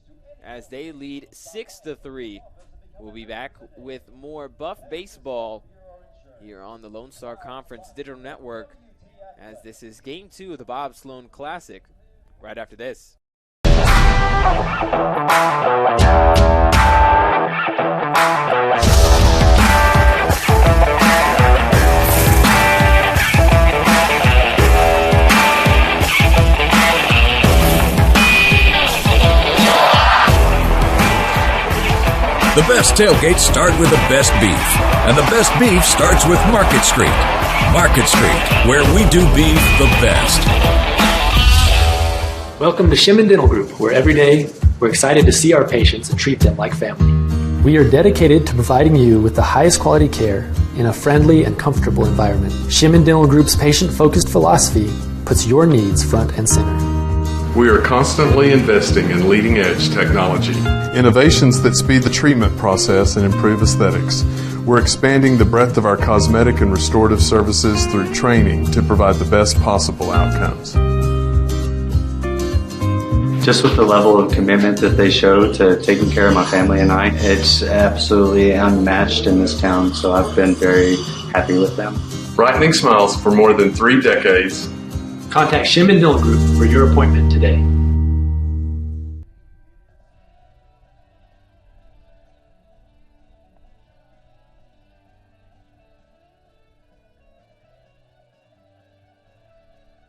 as they lead 6-3. We'll be back with more Buff Baseball here on the Lone Star Conference Digital Network, as this is Game 2 of the Bob Sloan Classic, right after this. The best tailgates start with the best beef, and the best beef starts with Market Street. Market Street, where we do beef the best. Welcome to Shimon Dental Group, where every day we're excited to see our patients and treat them like family. We are dedicated to providing you with the highest quality care in a friendly and comfortable environment. Shimon Dental Group's patient-focused philosophy puts your needs front and center. We are constantly investing in leading-edge technology. Innovations that speed the treatment process and improve aesthetics. We're expanding the breadth of our cosmetic and restorative services through training to provide the best possible outcomes. Just with the level of commitment that they show to taking care of my family and I, it's absolutely unmatched in this town, so I've been very happy with them. Brightening smiles for more than 3 decades. Contact Shimon Dental Group for your appointment today.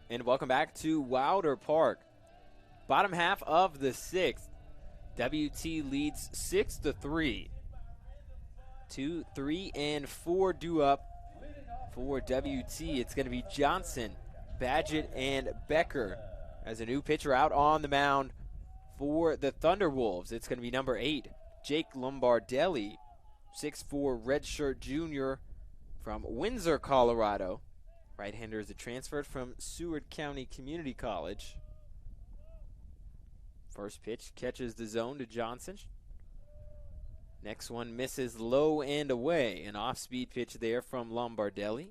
And welcome back to Wilder Park. Bottom half of the 6th. WT leads 6-3. 2, 3, and 4 due up for WT. It's going to be Johnson, Badgett, and Becker as a new pitcher out on the mound for the Thunderwolves. It's going to be number 8, Jake Lombardelli, 6'4", redshirt junior from Windsor, Colorado. Right-hander is a transfer from Seward County Community College. First pitch catches the zone to Johnson. Next one misses low and away. An off-speed pitch there from Lombardelli.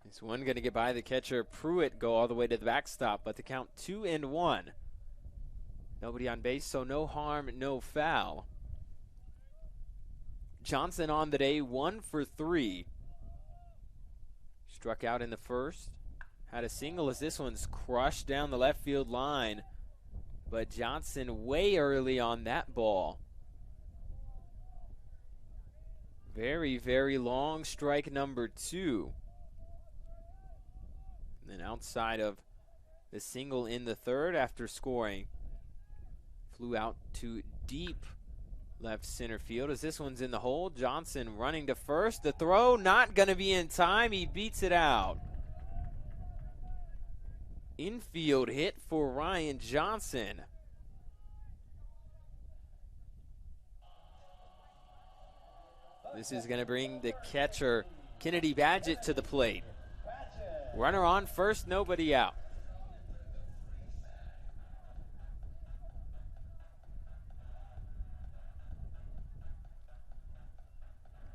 This one going to get by the catcher. Pruitt go all the way to the backstop, but the count 2-1. Nobody on base, so no harm, no foul. Johnson on the day, 1 for 3. Struck out in the first. Had a single as this one's crushed down the left field line. But Johnson way early on that ball. Very, very long strike number 2. And then outside of the single in the third after scoring, flew out to deep left center field as this one's in the hole. Johnson running to first. The throw not going to be in time. He beats it out. Infield hit for Ryan Johnson. This is going to bring the catcher, Kennedy Badgett, to the plate. Runner on first, nobody out.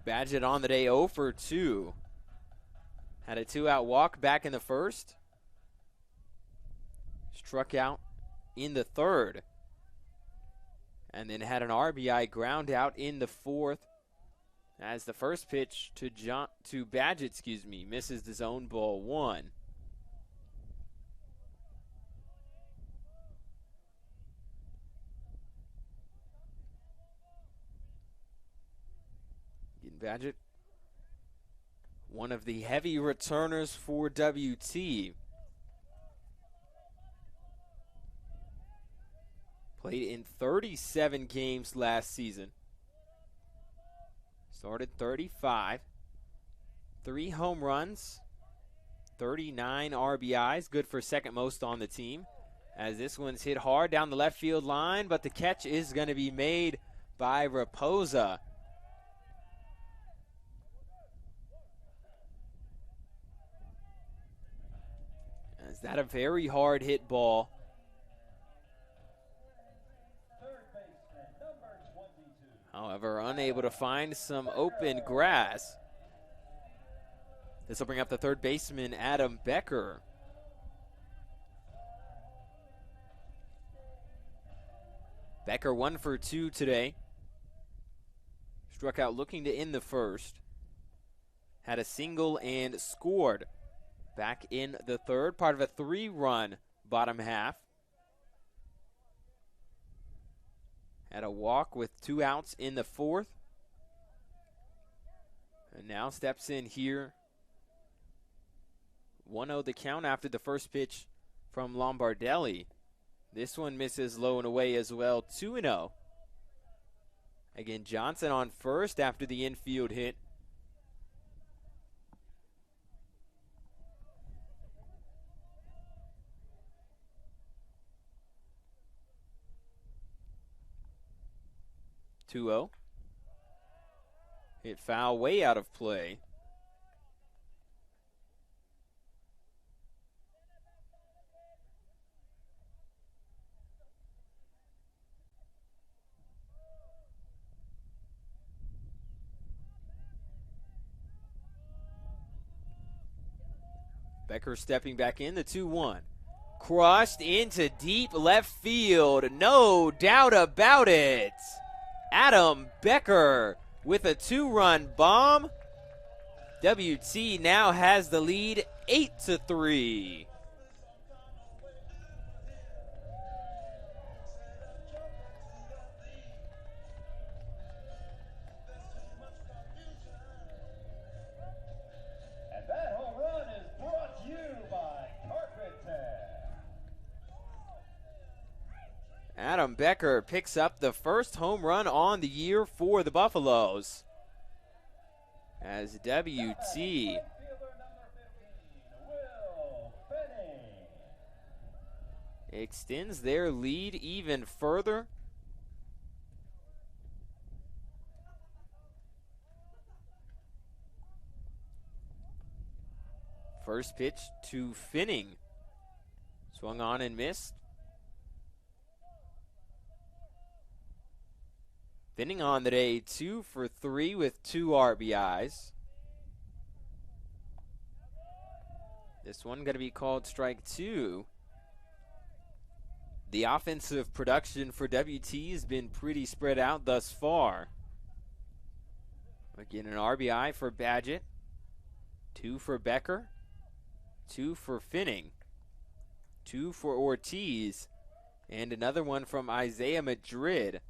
Badgett on the day 0 for 2. Had a 2-out walk back in the first. Struck out in the third. And then had an RBI ground out in the fourth. As the first pitch to Badgett, misses the zone, ball 1. Badgett, one of the heavy returners for WT. Played in 37 games last season. Started 35. 3 home runs. 39 RBIs. Good for second most on the team. As this one's hit hard down the left field line, but the catch is going to be made by Raposa. Is that a very hard hit ball? However, unable to find some open grass. This will bring up the third baseman, Adam Becker. Becker 1 for 2 today. Struck out looking to end the first. Had a single and scored back in the third, part of a 3-run bottom half. Had a walk with 2 outs in the fourth. And now steps in here. 1-0 the count after the first pitch from Lombardelli. This one misses low and away as well, 2-0. Again, Johnson on first after the infield hit. Hit foul, way out of play. Becker stepping back in, the 2-1. Crushed into deep left field, no doubt about it. Adam Becker with a 2-run bomb. WT now has the lead 8-3. Becker picks up the first home run on the year for the Buffaloes. As WT extends their lead even further. First pitch to Finning. Swung on and missed. Finning on the day 2 for 3 with 2 RBIs. This one going to be called strike 2. The offensive production for WT has been pretty spread out thus far. Again, an RBI for Badgett, 2 for Becker, 2 for Finning, 2 for Ortiz, and another one from Isaiah Madrid.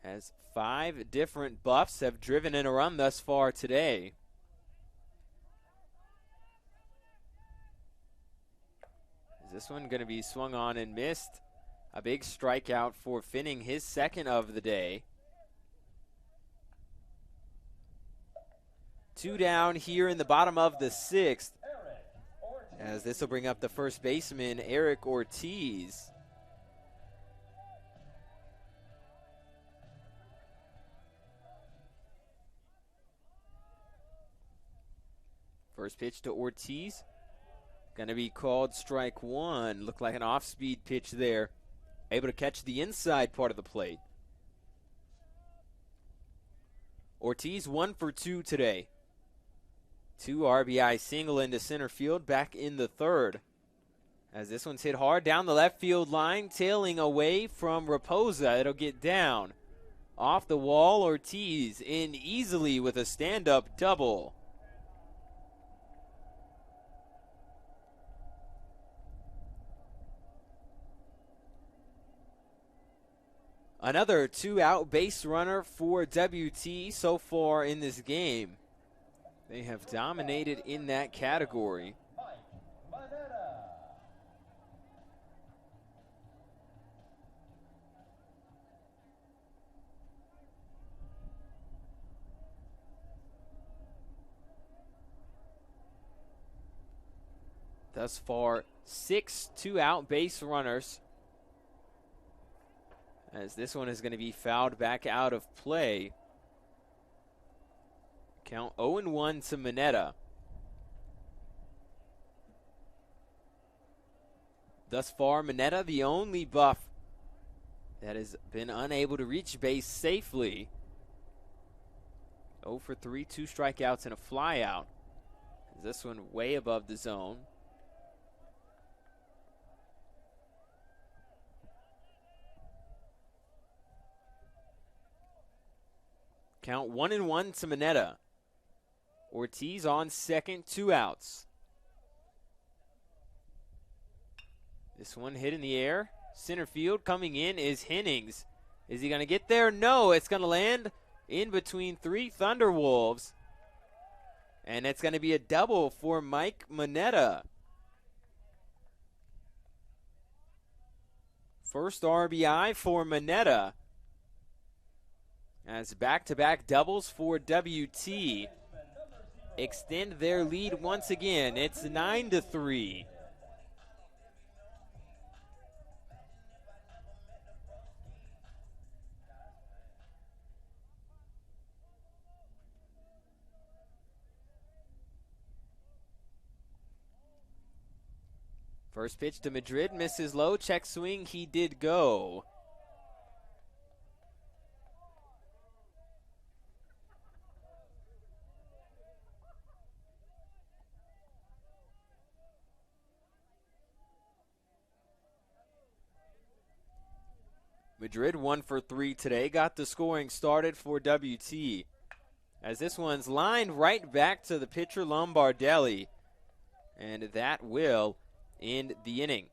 As 5 different Buffs have driven in a run thus far today. Is this one going to be swung on and missed? A big strikeout for Finning, his second of the day. 2 down here in the bottom of the 6th. As this will bring up the first baseman, Eric Ortiz. First pitch to Ortiz. Going to be called strike 1. Looked like an off-speed pitch there. Able to catch the inside part of the plate. Ortiz 1 for 2 today. 2 RBI single into center field back in the 3rd. As this one's hit hard down the left field line, tailing away from Raposa. It'll get down. Off the wall, Ortiz in easily with a stand-up double. Another 2-out base runner for WT so far in this game. They have dominated in that category. Thus far, 6 2-out base runners. As this one is going to be fouled back out of play. Count 0-1 to Mineta. Thus far, Mineta, the only Buff that has been unable to reach base safely. 0 for 3, 2 strikeouts and a flyout. This one way above the zone. Count 1-1 to Mineta. Ortiz on second, 2 outs. This one hit in the air. Center field coming in is Hennings. Is he going to get there? No, it's going to land in between 3 Thunderwolves. And it's going to be a double for Mike Mineta. First RBI for Mineta. As back-to-back doubles for WT extend their lead once again. It's 9-3. First pitch to Madrid, misses low, check swing, he did go. Madrid 1 for 3 today, got the scoring started for WT. As this one's lined right back to the pitcher Lombardelli. And that will end the inning.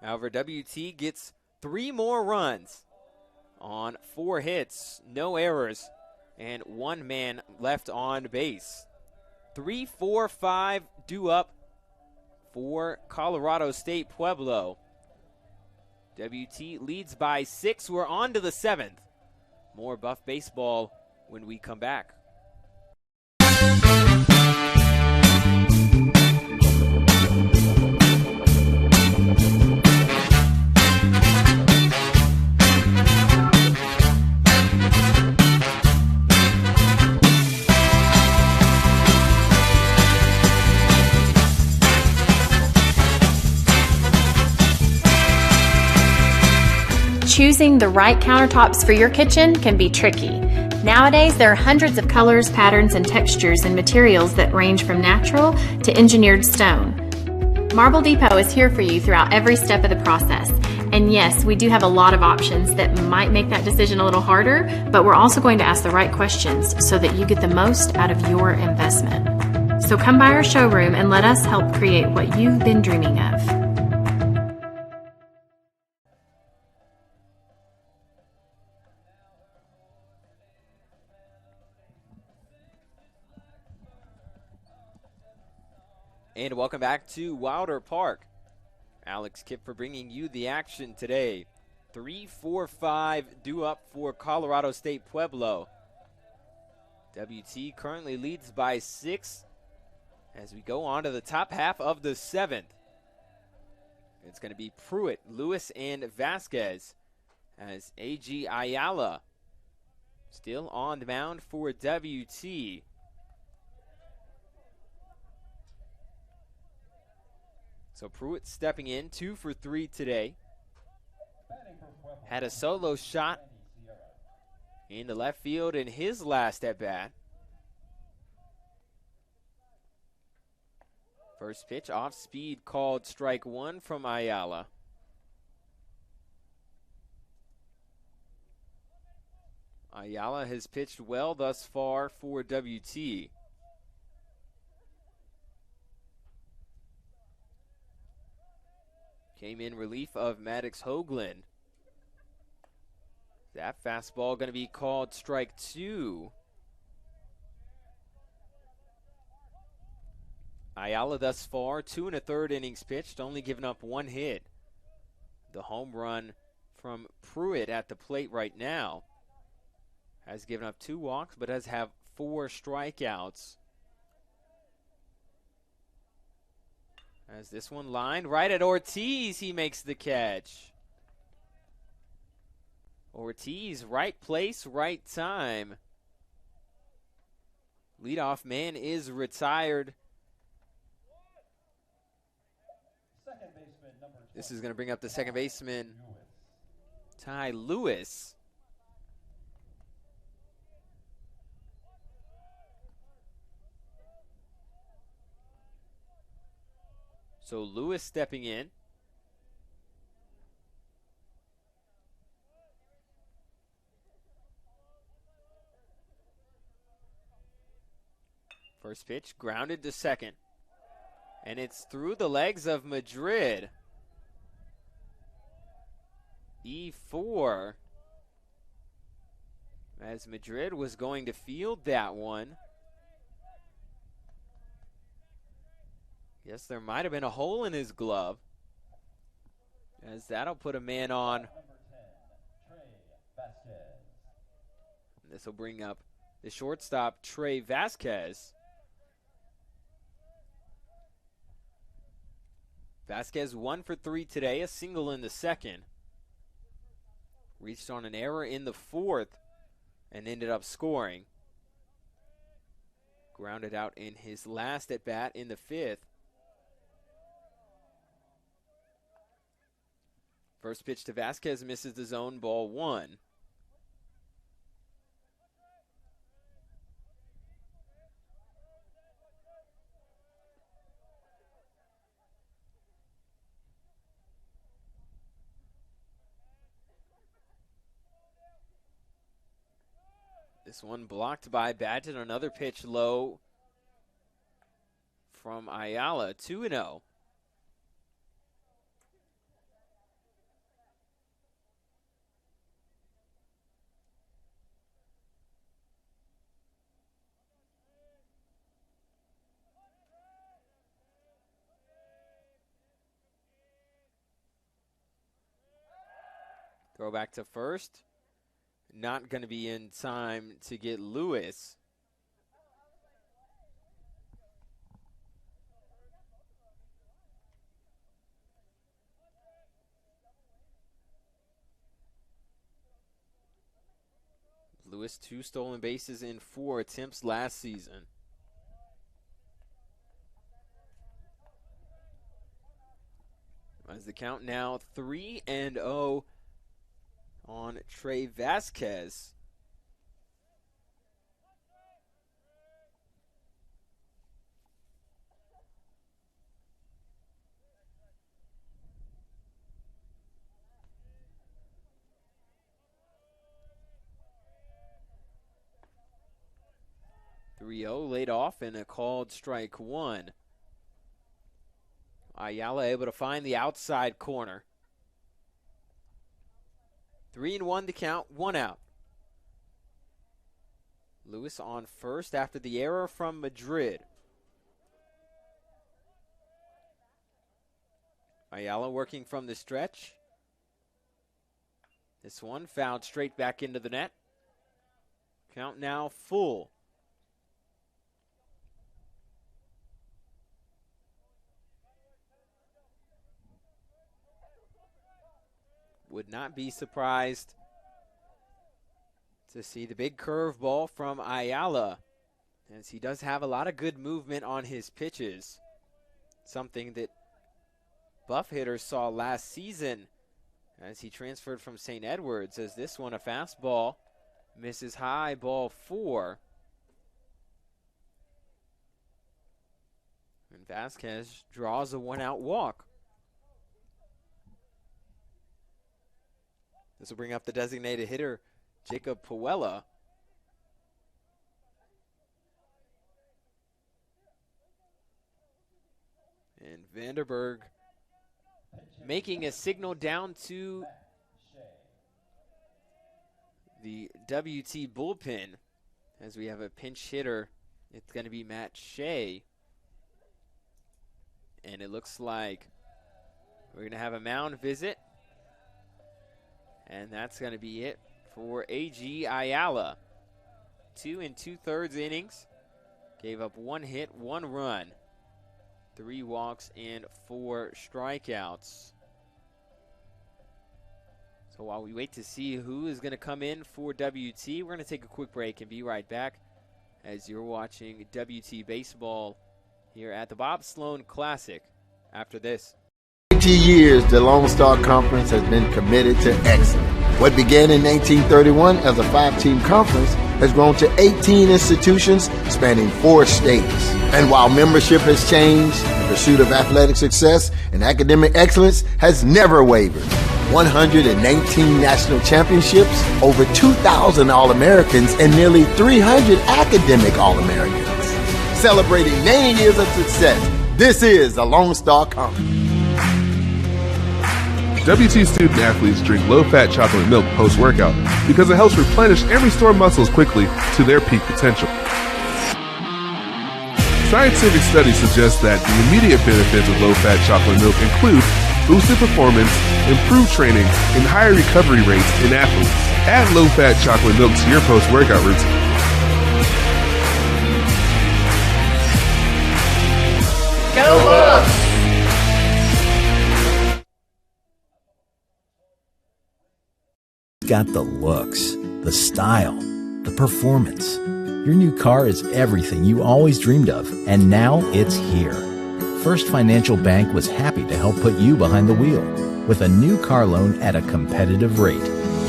However, WT gets 3 more runs on 4 hits, no errors, and 1 man left on base. 3, 4, 5 due up for Colorado State Pueblo. WT leads by 6. We're on to the 7th. More Buff Baseball when we come back. Choosing the right countertops for your kitchen can be tricky. Nowadays, there are hundreds of colors, patterns, and textures and materials that range from natural to engineered stone. Marble Depot is here for you throughout every step of the process. And yes, we do have a lot of options that might make that decision a little harder, but we're also going to ask the right questions so that you get the most out of your investment. So come by our showroom and let us help create what you've been dreaming of. And welcome back to Wilder Park. Alex Kipp for bringing you the action today. 3-4-5 due up for Colorado State Pueblo. WT currently leads by 6 as we go on to the top half of the 7th. It's going to be Pruitt, Lewis, and Vasquez as A.G. Ayala still on the mound for WT. So Pruitt stepping in, 2 for 3 today. Had a solo shot in the left field in his last at-bat. First pitch off speed called strike 1 from Ayala. Ayala has pitched well thus far for WT. Came in relief of Maddox Hoagland. That fastball going to be called strike 2. Ayala thus far, 2 1/3 innings pitched, only giving up 1 hit. The home run from Pruitt at the plate right now has given up 2 walks, but does have 4 strikeouts. As this one lined right at Ortiz, he makes the catch. Ortiz, right place, right time. Leadoff man is retired. This is going to bring up the second baseman, Ty Lewis. So Lewis stepping in. First pitch grounded to second. And it's through the legs of Madrid. E4. As Madrid was going to field that one. Yes, there might have been a hole in his glove, as that'll put a man on. This will bring up the shortstop, Trey Vasquez. Vasquez 1 for 3 today, a single in the second. Reached on an error in the 4th and ended up scoring. Grounded out in his last at bat in the 5th. First pitch to Vasquez misses the zone, ball 1. This one blocked by Badgett. Another pitch low from Ayala, 2-0. Throw back to first. Not going to be in time to get Lewis. Lewis, 2 stolen bases in 4 attempts last season. As the count now 3-0 on Trey Vasquez. Laid off and a called strike 1. Ayala able to find the outside corner. 3-1 to count, 1 out. Lewis on first after the error from Madrid. Ayala working from the stretch. This one fouled straight back into the net. Count now full. Would not be surprised to see the big curveball from Ayala, as he does have a lot of good movement on his pitches. Something that Buff hitters saw last season as he transferred from St. Edwards, as this one a fastball misses high, ball 4. And Vasquez draws a 1-out walk. This will bring up the designated hitter, Jacob Pueblo. And Vanderberg making a signal down to the WT bullpen as we have a pinch hitter. It's going to be Matt Shea. And it looks like we're going to have a mound visit. And that's going to be it for A.G. Ayala. 2 2/3 innings. Gave up 1 hit, 1 run. 3 walks and 4 strikeouts. So while we wait to see who is going to come in for WT, we're going to take a quick break and be right back as you're watching WT Baseball here at the Bob Sloan Classic after this. 80 years, the Lone Star Conference has been committed to excellence. What began in 1931 as a 5-team conference has grown to 18 institutions spanning 4 states. And while membership has changed, the pursuit of athletic success and academic excellence has never wavered. 119 national championships, over 2,000 All-Americans, and nearly 300 academic All-Americans. Celebrating 90 years of success, this is the Lone Star Conference. WT student athletes drink low-fat chocolate milk post-workout because it helps replenish and restore muscles quickly to their peak potential. Scientific studies suggest that the immediate benefits of low-fat chocolate milk include boosted performance, improved training, and higher recovery rates in athletes. Add low-fat chocolate milk to your post-workout routine. Go Bucks! Got the looks, the style, the performance. Your new car is everything you always dreamed of, and now it's here. First Financial Bank was happy to help put you behind the wheel with a new car loan at a competitive rate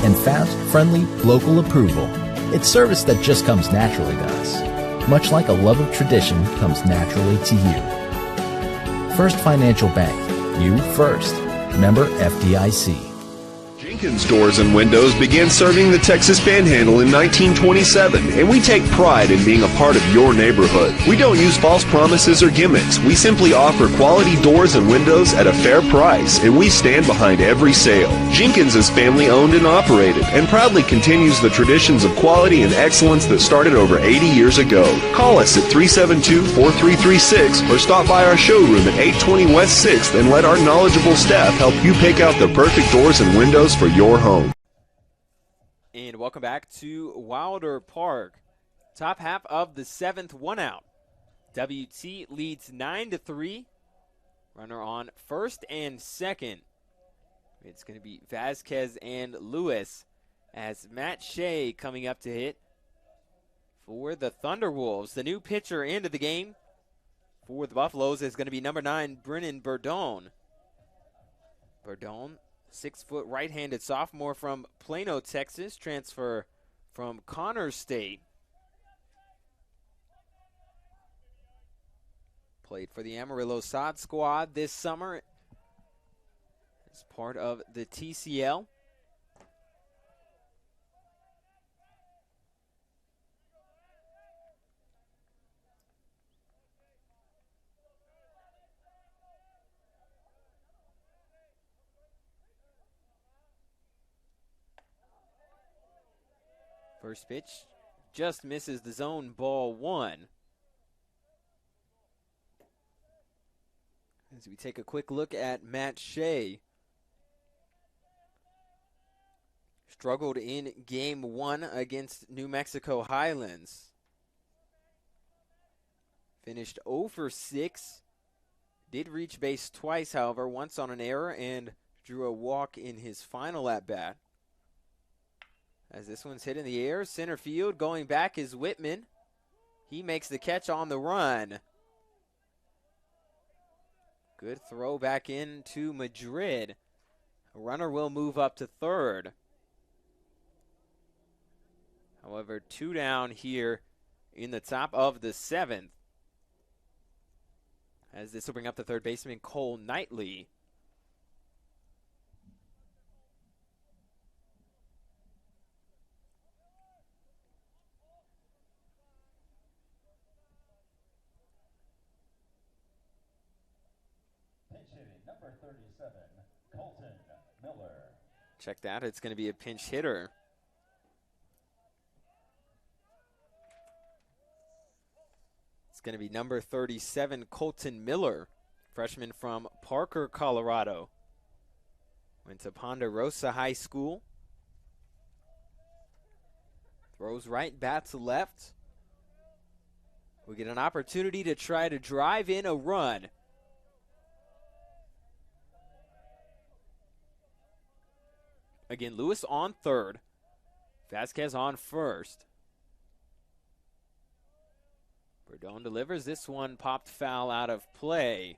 and fast, friendly, local approval. It's service that just comes naturally to us, much like a love of tradition comes naturally to you. First Financial Bank, you first. Member FDIC. Jenkins Doors and Windows began serving the Texas Panhandle in 1927, and we take pride in being a part of your neighborhood. We don't use false promises or gimmicks. We simply offer quality doors and windows at a fair price, and we stand behind every sale. Jenkins is family owned and operated, and proudly continues the traditions of quality and excellence that started over 80 years ago. Call us at 372-4336 or stop by our showroom at 820 West 6th and let our knowledgeable staff help you pick out the perfect doors and windows for your home. and welcome back to Wilder Park. Top half of the 7th, 1 out. WT leads 9-3. Runner on first and second. It's going to be Vasquez and Lewis as Matt Shea coming up to hit for the Thunderwolves. The new pitcher into the game for the Buffaloes is going to be number 9, Brennan Burdone. Burdone, 6-foot right-handed sophomore from Plano, Texas, transfer from Connors State. Played for the Amarillo Sod Squad this summer as part of the TCL. First pitch just misses the zone, ball 1. As we take a quick look at Matt Shea. Struggled in game 1 against New Mexico Highlands. Finished 0 for 6. Did reach base twice, however, once on an error and drew a walk in his final at-bat. As this one's hit in the air, center field, going back is Whitman. He makes the catch on the run. Good throw back into Madrid. A runner will move up to third. However, 2 down here in the top of the 7th. As this will bring up the third baseman, Cole Knightley. Number 37, Colton Miller. Check that. It's going to be a pinch hitter. It's going to be number 37, Colton Miller, freshman from Parker, Colorado. Went to Ponderosa High School. Throws right, bats left. We get an opportunity to try to drive in a run. Again, Lewis on third. Vasquez on first. Burdone delivers. This one popped foul out of play.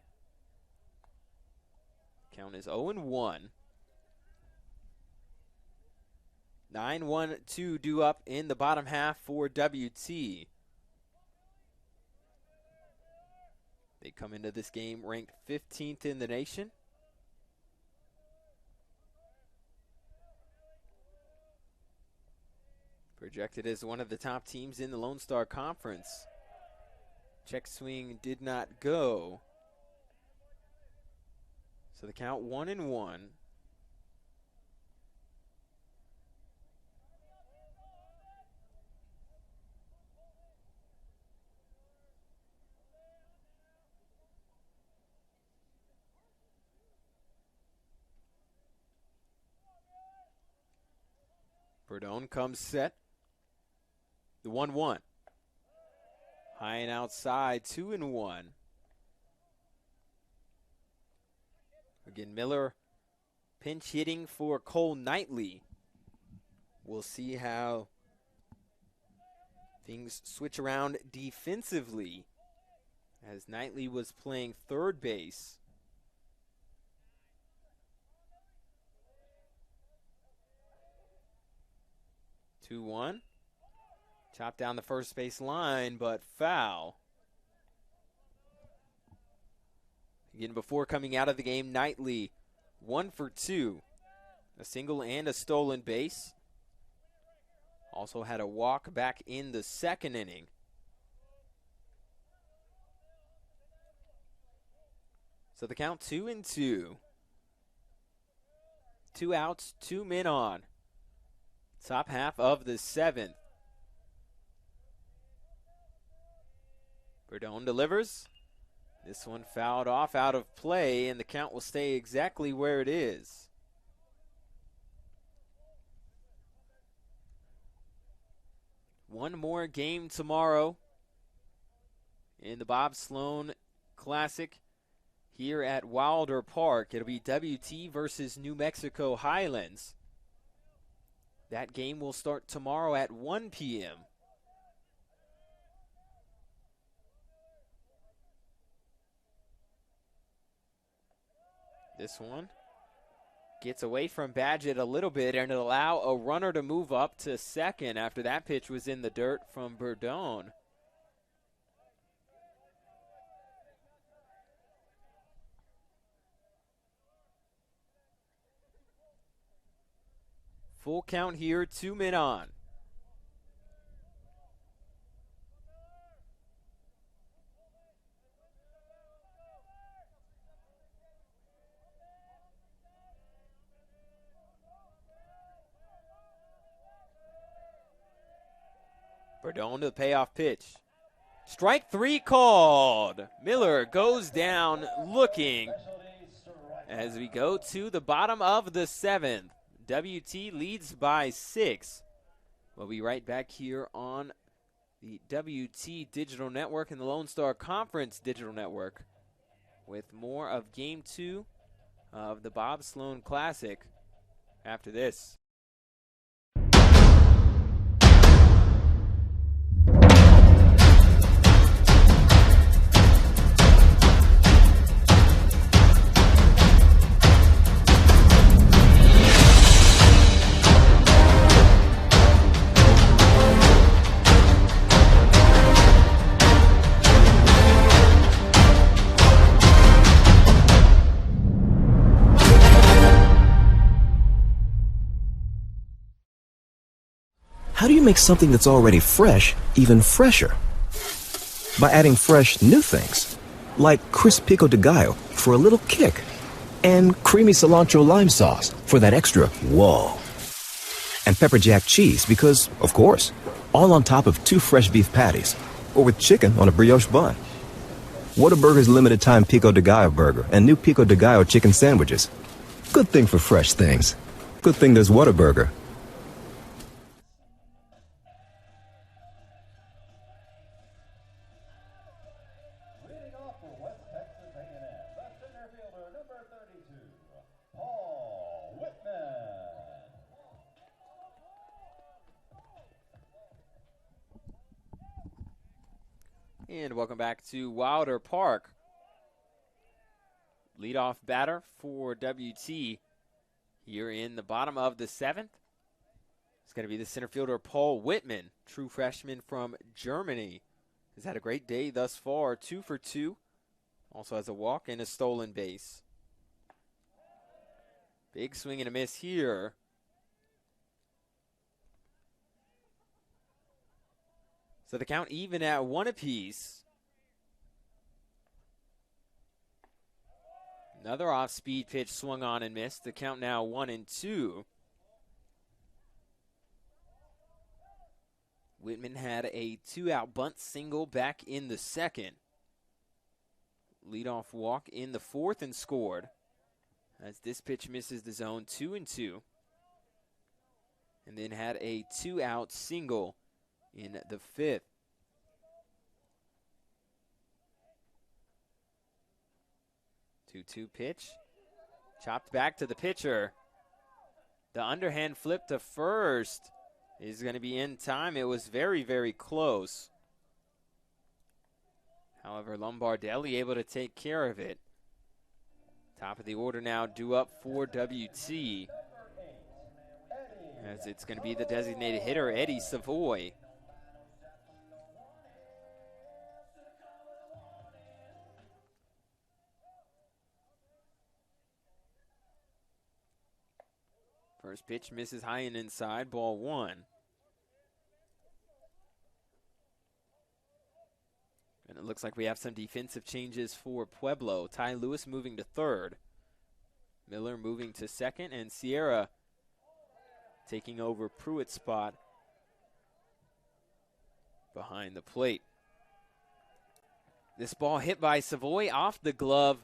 Count is 0-1. 9-1-2 due up in the bottom half for WT. They come into this game ranked 15th in the nation. Projected as one of the top teams in the Lone Star Conference. Check swing did not go. So the count 1-1. Burdone comes set. The 1-1. High and outside, 2-1. Again, Miller pinch hitting for Cole Knightley. We'll see how things switch around defensively as Knightley was playing third base. Two one. Chopped down the first base line, but foul. Again, before coming out of the game, Knightley 1 for 2. A single and a stolen base. Also had a walk back in the second inning. So the count 2-2. 2 outs, 2 men on. Top half of the 7th. Burdone delivers. This one fouled off out of play, and the count will stay exactly where it is. One more game tomorrow in the Bob Sloan Classic here at Wilder Park. It'll be WT versus New Mexico Highlands. That game will start tomorrow at 1 p.m. This one gets away from Badgett a little bit, and it'll allow a runner to move up to second after that pitch was in the dirt from Burdone. Full count here, 2 men on. Burdone to the payoff pitch. Strike 3 called. Miller goes down looking as we go to the bottom of the 7th. WT leads by 6. We'll be right back here on the WT Digital Network and the Lone Star Conference Digital Network with more of Game 2 of the Bob Sloan Classic after this. How do you make something that's already fresh even fresher? By adding fresh new things, like crisp pico de gallo for a little kick, and creamy cilantro lime sauce for that extra whoa. And pepper jack cheese because, of course, all on top of 2 fresh beef patties, or with chicken on a brioche bun. Whataburger's limited time pico de gallo burger and new pico de gallo chicken sandwiches. Good thing for fresh things. Good thing there's Whataburger. And welcome back to Wilder Park. Leadoff batter for WT here in the bottom of the 7th. It's going to be the center fielder Paul Whitman, true freshman from Germany. Has had a great day thus far, 2 for 2. Also has a walk and a stolen base. Big swing and a miss here. So the count even at 1 apiece. Another off-speed pitch swung on and missed. The count now 1-2. Whitman had a 2-out bunt single back in the 2nd. Leadoff walk in the 4th and scored. As this pitch misses the zone, 2-2. And then had a 2-out single in the 5th. 2-2 pitch. Chopped back to the pitcher. The underhand flip to first is going to be in time. It was very, very close. However, Lombardelli able to take care of it. Top of the order now due up for WT. As it's going to be the designated hitter, Eddie Savoy. First pitch misses high and inside, ball 1. And it looks like we have some defensive changes for Pueblo. Ty Lewis moving to 3rd. Miller moving to 2nd, and Sierra taking over Pruitt's spot behind the plate. This ball hit by Savoy off the glove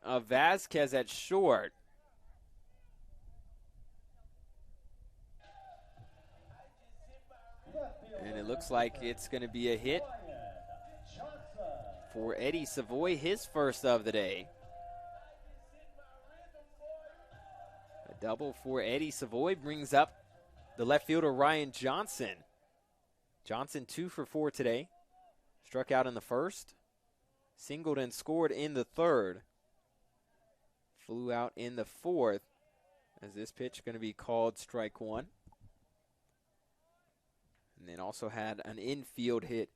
of Vasquez at short. And it looks like it's going to be a hit for Eddie Savoy, his first of the day. A double for Eddie Savoy brings up the left fielder Ryan Johnson. Johnson 2 for 4 today. Struck out in the first. Singled and scored in the third. Flew out in the fourth. As this pitch going to be called strike one. And then also had an infield hit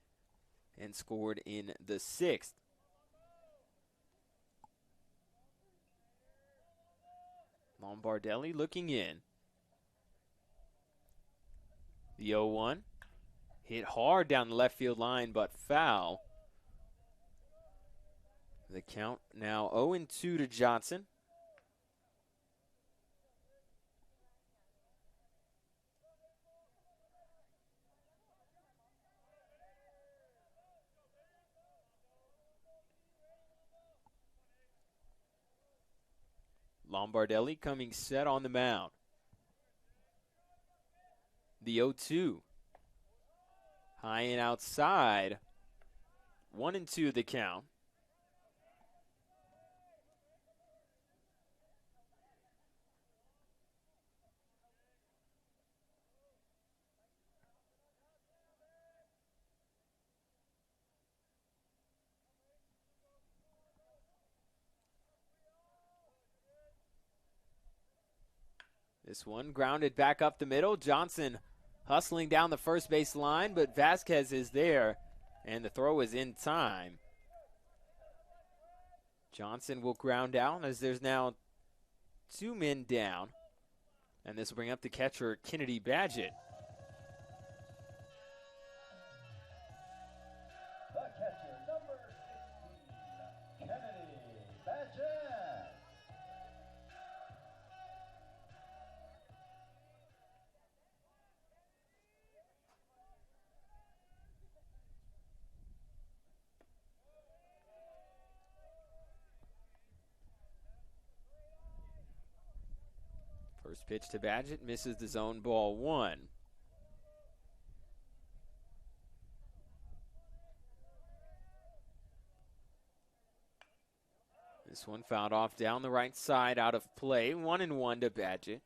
and scored in the sixth. Lombardelli looking in. The 0-1. Hit hard down the left field line, but foul. The count now 0-2 to Johnson. Lombardelli coming set on the mound. The 0-2. High and outside. 1-2 the count. This one grounded back up the middle. Johnson hustling down the first base line, but Vasquez is there, and the throw is in time. Johnson will ground out as there's now 2 men down, and this will bring up the catcher, Kennedy Badgett. The catcher, number 16, Kennedy Badgett. First pitch to Badgett misses the zone, ball 1. This one fouled off down the right side, out of play. 1-1 to Badgett.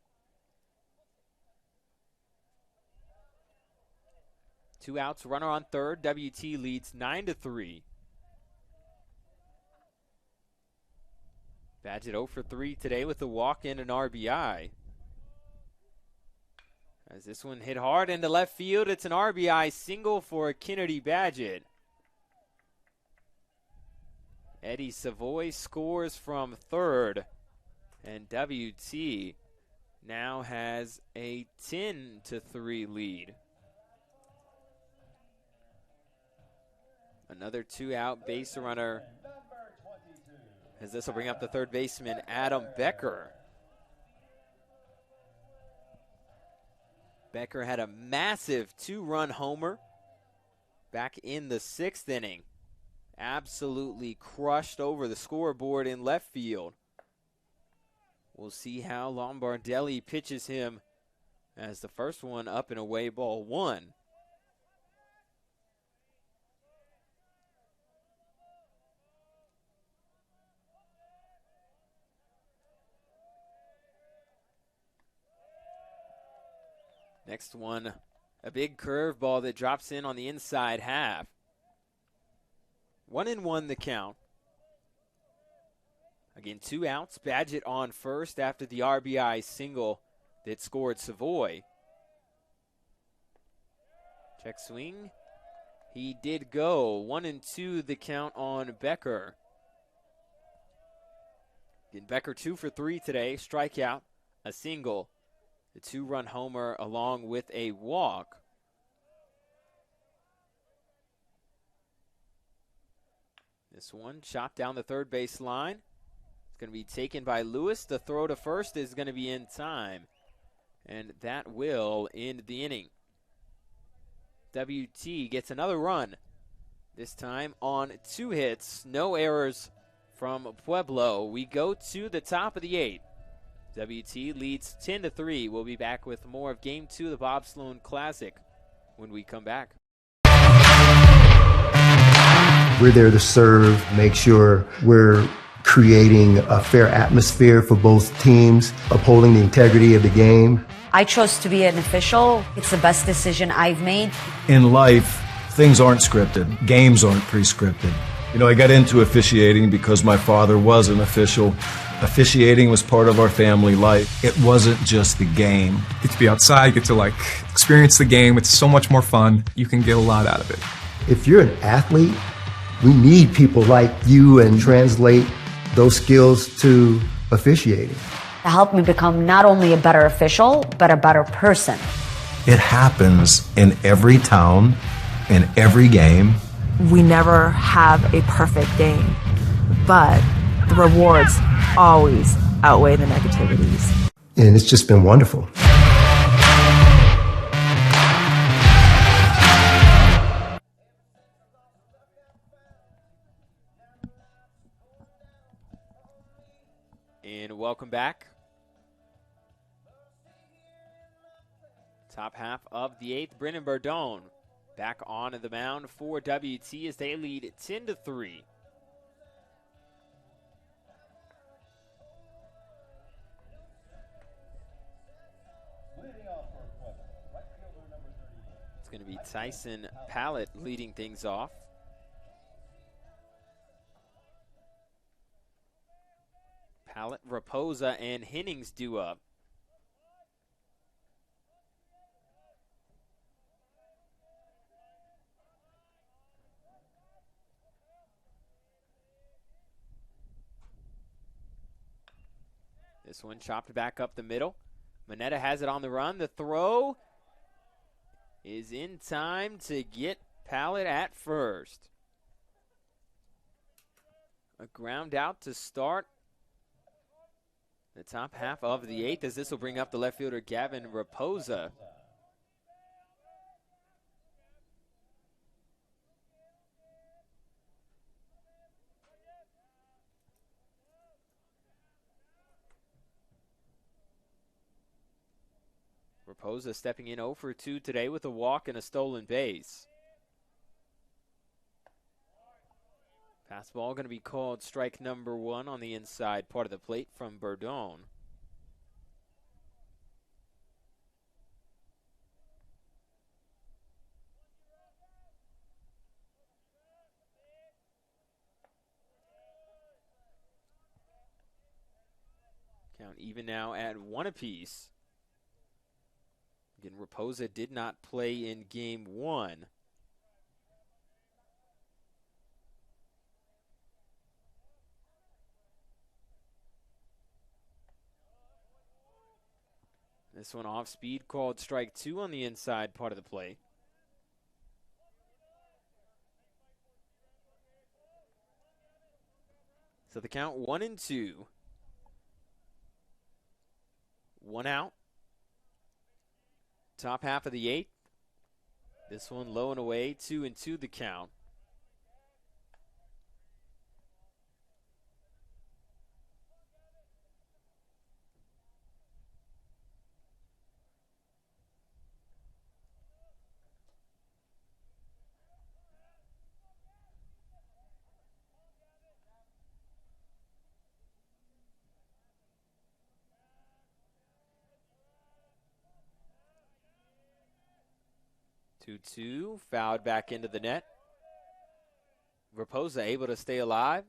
2 outs, runner on third. WT leads 9-3. Badgett 0 for 3 today with a walk and an RBI. As this one hit hard into left field, it's an RBI single for Kennedy Badgett. Eddie Savoy scores from third, and WT now has a 10-3 lead. Another 2-out base runner, as this will bring up the third baseman, Adam Becker. Becker had a massive 2-run homer back in the 6th inning. Absolutely crushed over the scoreboard in left field. We'll see how Lombardelli pitches him as the first one up and away, ball 1. Next one, a big curveball that drops in on the inside half. 1-1 the count. Again, 2 outs. Badgett on first after the RBI single that scored Savoy. Check swing. He did go. 1-2 the count on Becker. Again, Becker 2 for 3 today. Strikeout, a single. The 2-run homer along with a walk. This one chopped down the third base line. It's going to be taken by Lewis. The throw to first is going to be in time. And that will end the inning. WT gets another run. This time on 2 hits. No errors from Pueblo. We go to the top of the 8th. WT leads 10-3. We'll be back with more of Game 2 of the Bob Sloan Classic when we come back. We're there to serve, make sure we're creating a fair atmosphere for both teams, upholding the integrity of the game. I chose to be an official. It's the best decision I've made. In life, things aren't scripted. Games aren't pre-scripted. You know, I got into officiating because my father was an official. Officiating was part of our family life. It wasn't just the game. Get to be outside, get to experience the game. It's so much more fun. You can get a lot out of it. If you're an athlete, we need people like you and translate those skills to officiating. To help me become not only a better official, but a better person. It happens in every town, in every game. We never have a perfect game, but the rewards always outweigh the negativities. And it's just been wonderful. And welcome back. Top half of the 8th, Brennan Bardone back on the mound for WT as they lead 10-3. It's going to be Tyson Pallett leading things off. Pallett, Raposa, and Hennings due up. This one chopped back up the middle. Moneta has it on the run. The throw is in time to get Pallett at first. A ground out to start the top half of the 8th, as this will bring up the left fielder Gavin Raposa. Raposa stepping in 0 for 2 today with a walk and a stolen base. Fastball going to be called strike number 1 on the inside part of the plate from Bardone. Count even now at 1 apiece. Again, Raposa did not play in game 1. This one off speed, called strike 2 on the inside part of the plate. So the count 1-2. 1 out. Top half of the 8th. This one low and away, 2-2 the count. Two, fouled back into the net. Raposa able to stay alive.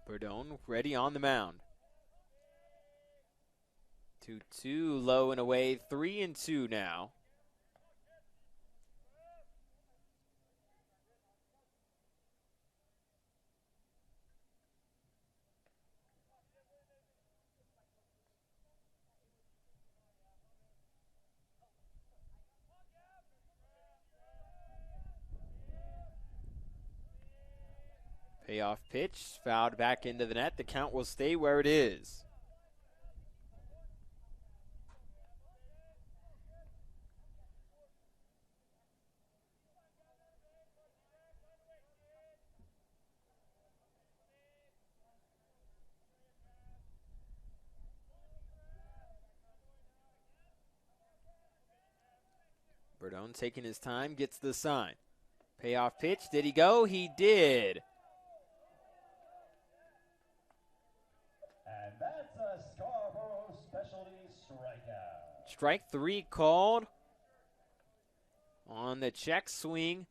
Bardone ready on the mound. 2-2, low and away, 3-2 now. Payoff pitch, fouled back into the net. The count will stay where it is. Berdone taking his time, gets the sign. Payoff pitch, did he go? He did. And that's a Scarborough specialty strikeout. Strike 3 called on the check swing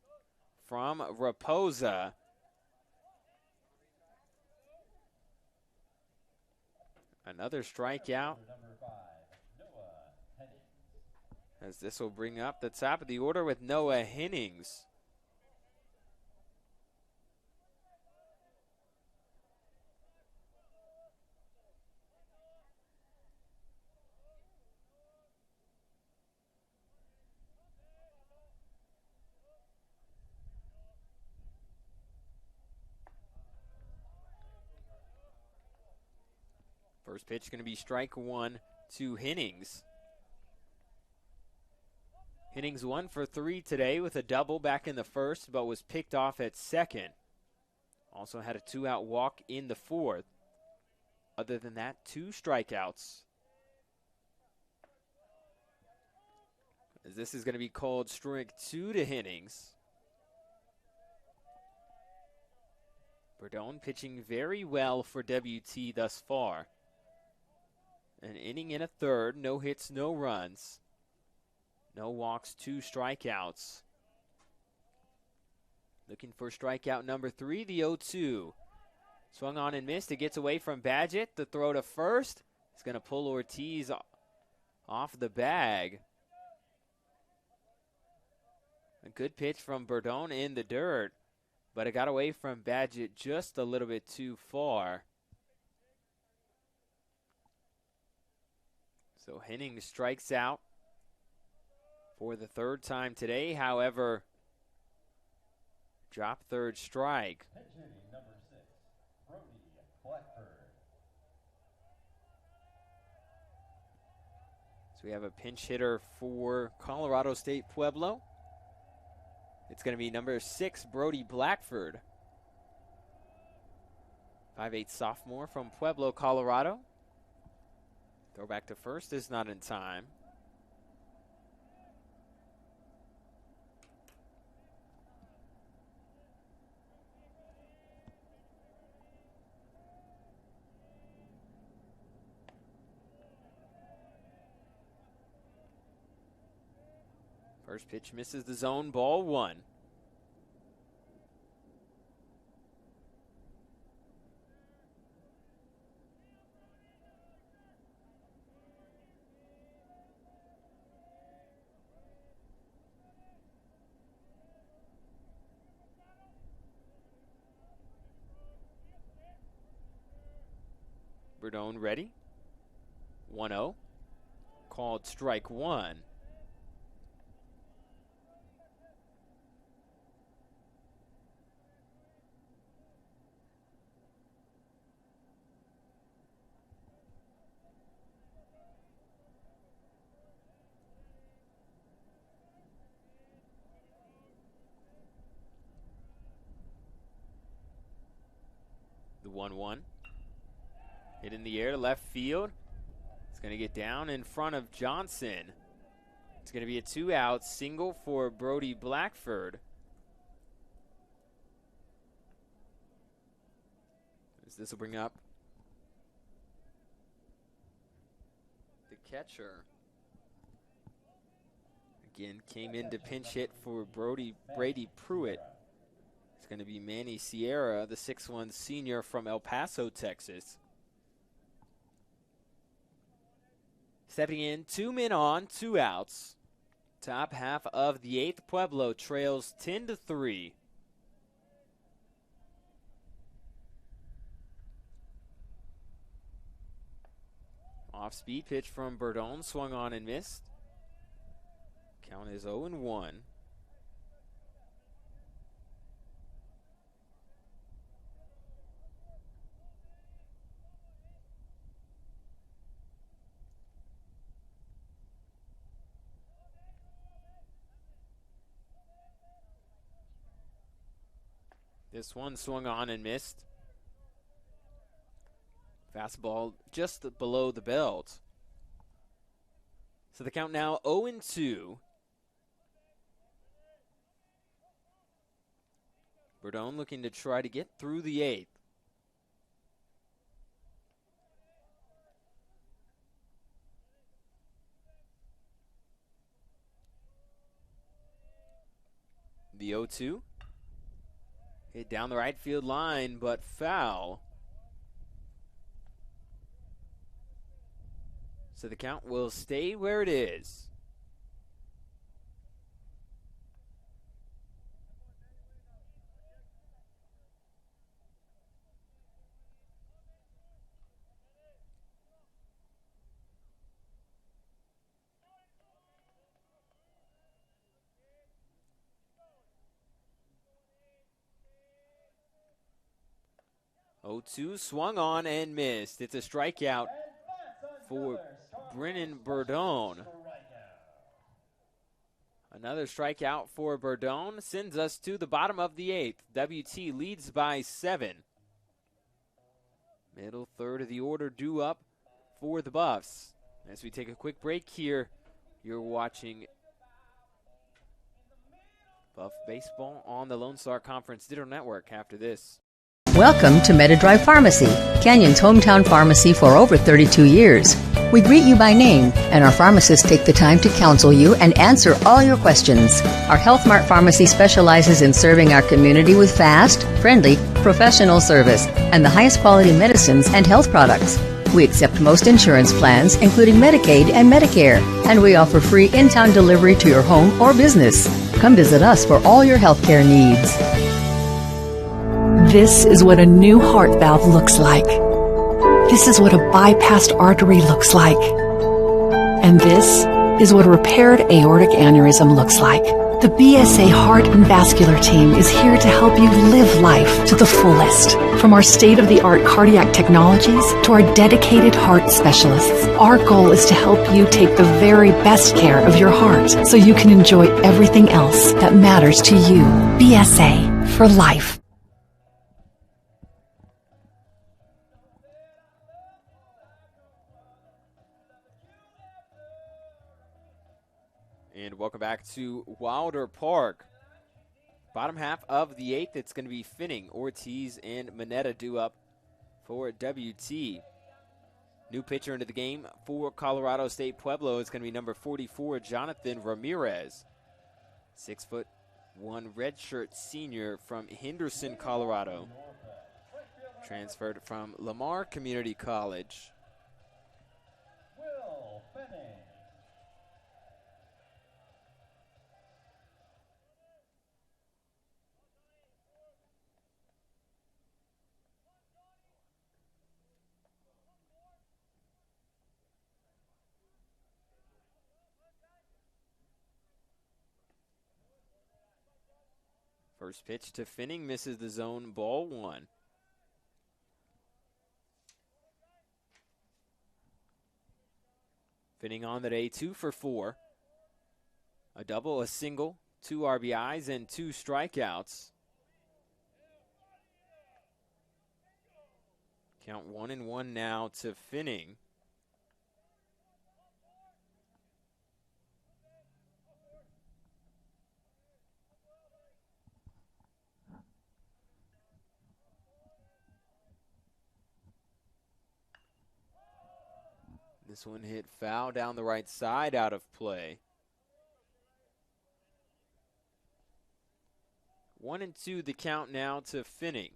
from Raposa. Another strikeout. As this will bring up the top of the order with Noah Hennings. First pitch going to be strike 1 to Hennings. Hennings 1 for 3 today with a double back in the first, but was picked off at second. Also had a 2-out walk in the fourth. Other than that, 2 strikeouts. As this is going to be called strike 2 to Hennings. Berdone pitching very well for WT thus far. An inning and a third, no hits, no runs. No walks, 2 strikeouts. Looking for strikeout number 3, the 0-2. Swung on and missed. It gets away from Badgett. The throw to first. It's going to pull Ortiz off the bag. A good pitch from Berdone in the dirt, but it got away from Badgett just a little bit too far. So Hennings strikes out for the 3rd time today. However, drop 3rd strike. Pitch hitting number 6, Brody Blackford. So we have a pinch hitter for Colorado State Pueblo. It's going to be number 6, Brody Blackford. 5'8" sophomore from Pueblo, Colorado. Throw back to first is not in time. First pitch misses the zone, ball 1. Berdone ready. 1-0. Called strike 1. The 1-1. Hit in the air to left field. It's going to get down in front of Johnson. It's going to be a 2-out single for Brody Blackford. This will bring up the catcher. Again, came in to pinch hit for Brady Pruitt. It's going to be Manny Sierra, the 6'1" senior from El Paso, Texas. Stepping in, 2 men on, 2 outs. Top half of the 8th, Pueblo trails 10-3. Off-speed pitch from Berdone, swung on and missed. Count is 0-1. This one swung on and missed. Fastball just below the belt. So the count now 0-2. Bordone looking to try to get through the 8th. The 0-2. Hit down the right field line, but foul. So the count will stay where it is. Oh, 2 swung on and missed. It's a strikeout for Brennan Bordone. Another strikeout for Bordone sends us to the bottom of the 8th. WT leads by 7. Middle third of the order due up for the Buffs. As we take a quick break here, you're watching Buff Baseball on the Lone Star Conference Digital Network after this. Welcome to MetaDrive Pharmacy, Canyon's hometown pharmacy for over 32 years. We greet you by name, and our pharmacists take the time to counsel you and answer all your questions. Our Health Mart Pharmacy specializes in serving our community with fast, friendly, professional service and the highest quality medicines and health products. We accept most insurance plans, including Medicaid and Medicare, and we offer free in-town delivery to your home or business. Come visit us for all your healthcare needs. This is what a new heart valve looks like. This is what a bypassed artery looks like. And this is what a repaired aortic aneurysm looks like. The BSA Heart and Vascular team is here to help you live life to the fullest. From our state-of-the-art cardiac technologies to our dedicated heart specialists, our goal is to help you take the very best care of your heart so you can enjoy everything else that matters to you. BSA for life. And welcome back to Wilder Park. Bottom half of the 8th, it's going to be Finning, Ortiz, and Mineta due up for WT. New pitcher into the game for Colorado State Pueblo is going to be number 44, Jonathan Ramirez. 6'1" redshirt senior from Henderson, Colorado. Transferred from Lamar Community College. First pitch to Finning, misses the zone, ball 1. Finning on the day, 2 for 4. A double, a single, 2 RBIs, and 2 strikeouts. Count 1-1 now to Finning. This one hit foul down the right side, out of play. 1-2 the count now to Finning.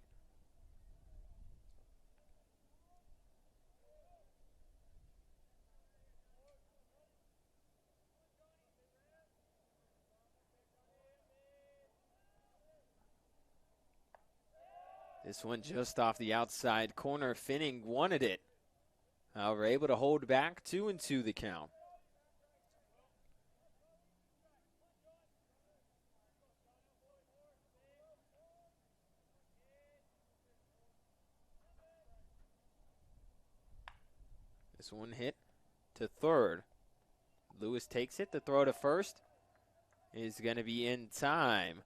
This one just off the outside corner. Finning wanted it. We're able to hold back, 2-2 the count. This one hit to third. Lewis takes it. The throw to first is going to be in time.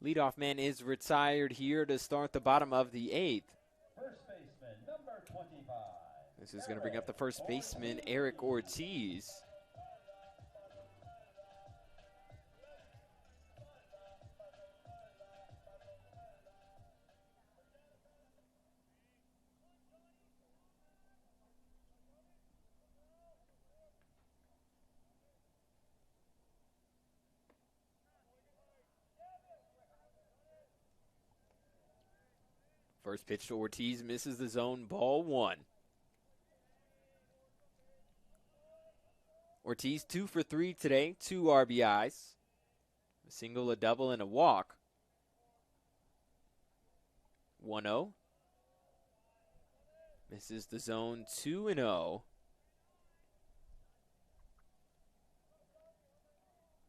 Leadoff man is retired here to start the bottom of the 8th. This is going to bring up the first baseman, Eric Ortiz. First pitch to Ortiz misses the zone, ball 1. Ortiz 2 for 3 today, 2 RBIs. A single, a double, and a walk. 1-0. Misses the zone, 2-0.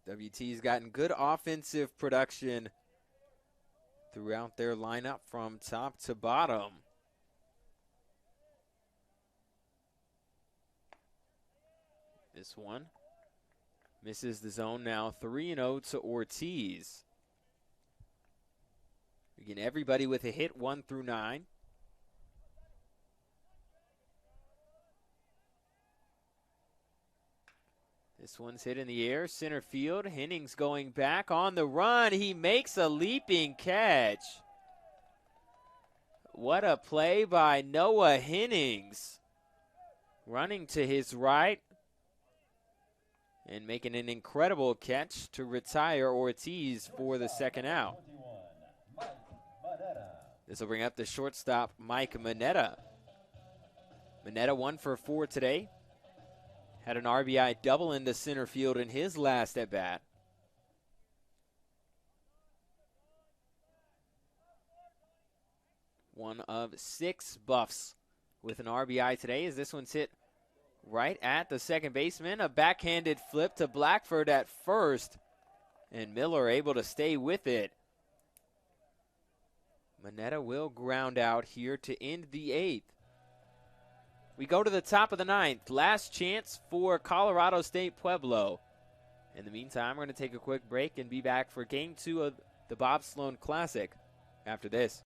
WT's gotten good offensive production throughout their lineup from top to bottom. This one misses the zone now, 3-0 to Ortiz. Again, everybody with a hit, 1 through 9. This one's hit in the air, center field. Hennings going back on the run. He makes a leaping catch. What a play by Noah Hennings. Running to his right and making an incredible catch to retire Ortiz for the second out. This will bring up the shortstop, Mike Mineta. Mineta 1 for 4 today. Had an RBI double into center field in his last at-bat. One of 6 Buffs with an RBI today as this one's hit right at the second baseman. A backhanded flip to Blackford at first, and Miller able to stay with it. Mineta will ground out here to end the 8th. We go to the top of the 9th. Last chance for Colorado State Pueblo. In the meantime, we're going to take a quick break and be back for Game 2 of the Bob Sloan Classic after this.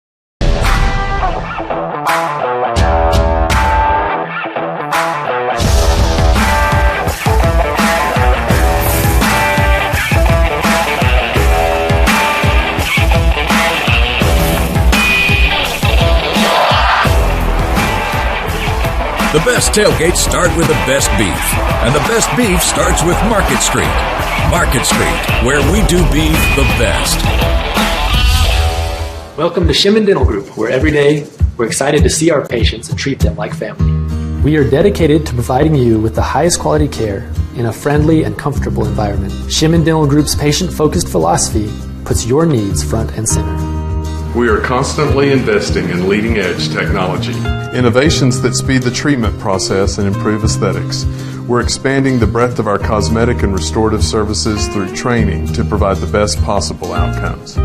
The best tailgates start with the best beef, and the best beef starts with Market Street. Market Street, where we do beef the best. Welcome to Shimon Dental Group, where every day we're excited to see our patients and treat them like family. We are dedicated to providing you with the highest quality care in a friendly and comfortable environment. Shimon Dental Group's patient-focused philosophy puts your needs front and center. We are constantly investing in leading-edge technology. Innovations that speed the treatment process and improve aesthetics. We're expanding the breadth of our cosmetic and restorative services through training to provide the best possible outcomes.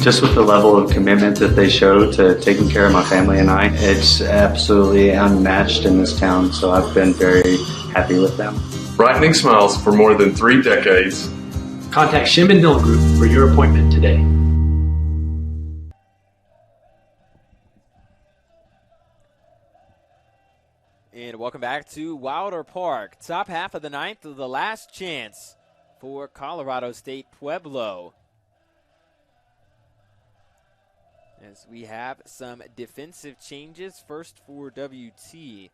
Just with the level of commitment that they show to taking care of my family and I, it's absolutely unmatched in this town, so I've been very happy with them. Brightening smiles for more than 3 decades. Contact Shimon Dental Group for your appointment today. And welcome back to Wilder Park. Top half of the 9th, the last chance for Colorado State Pueblo. As we have some defensive changes, first for WT.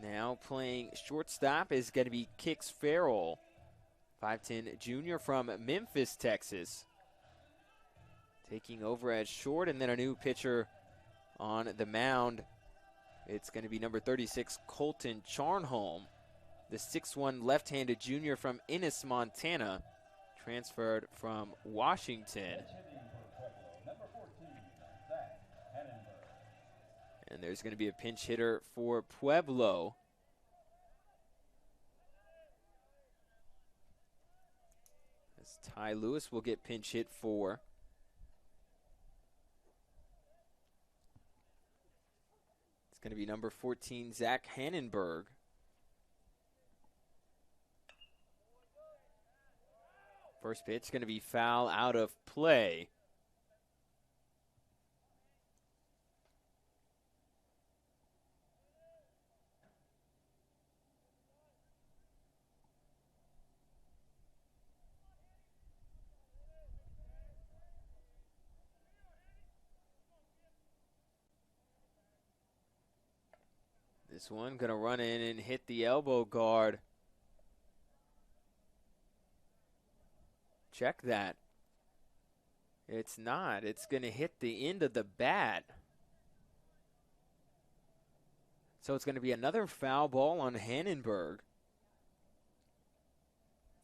Now playing shortstop is going to be Kix Farrell, 5'10" junior from Memphis, Texas. Taking over at short, and then a new pitcher on the mound. It's going to be number 36, Colton Charnholm, the 6'1" left-handed junior from Ennis, Montana, transferred from Washington. And there's going to be a pinch hitter for Pueblo. As Ty Lewis will get pinch hit for. It's going to be number 14, Zach Hannenberg. First pitch going to be foul out of play. This one going to run in and hit the elbow guard. Check that. It's not. It's going to hit the end of the bat. So it's going to be another foul ball on Hannenberg.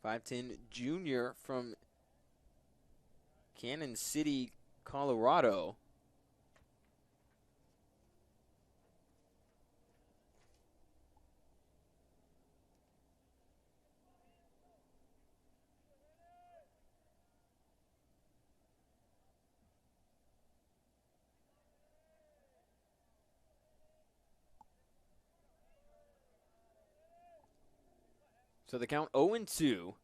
5'10" junior from Cannon City, Colorado. So the count 0-2.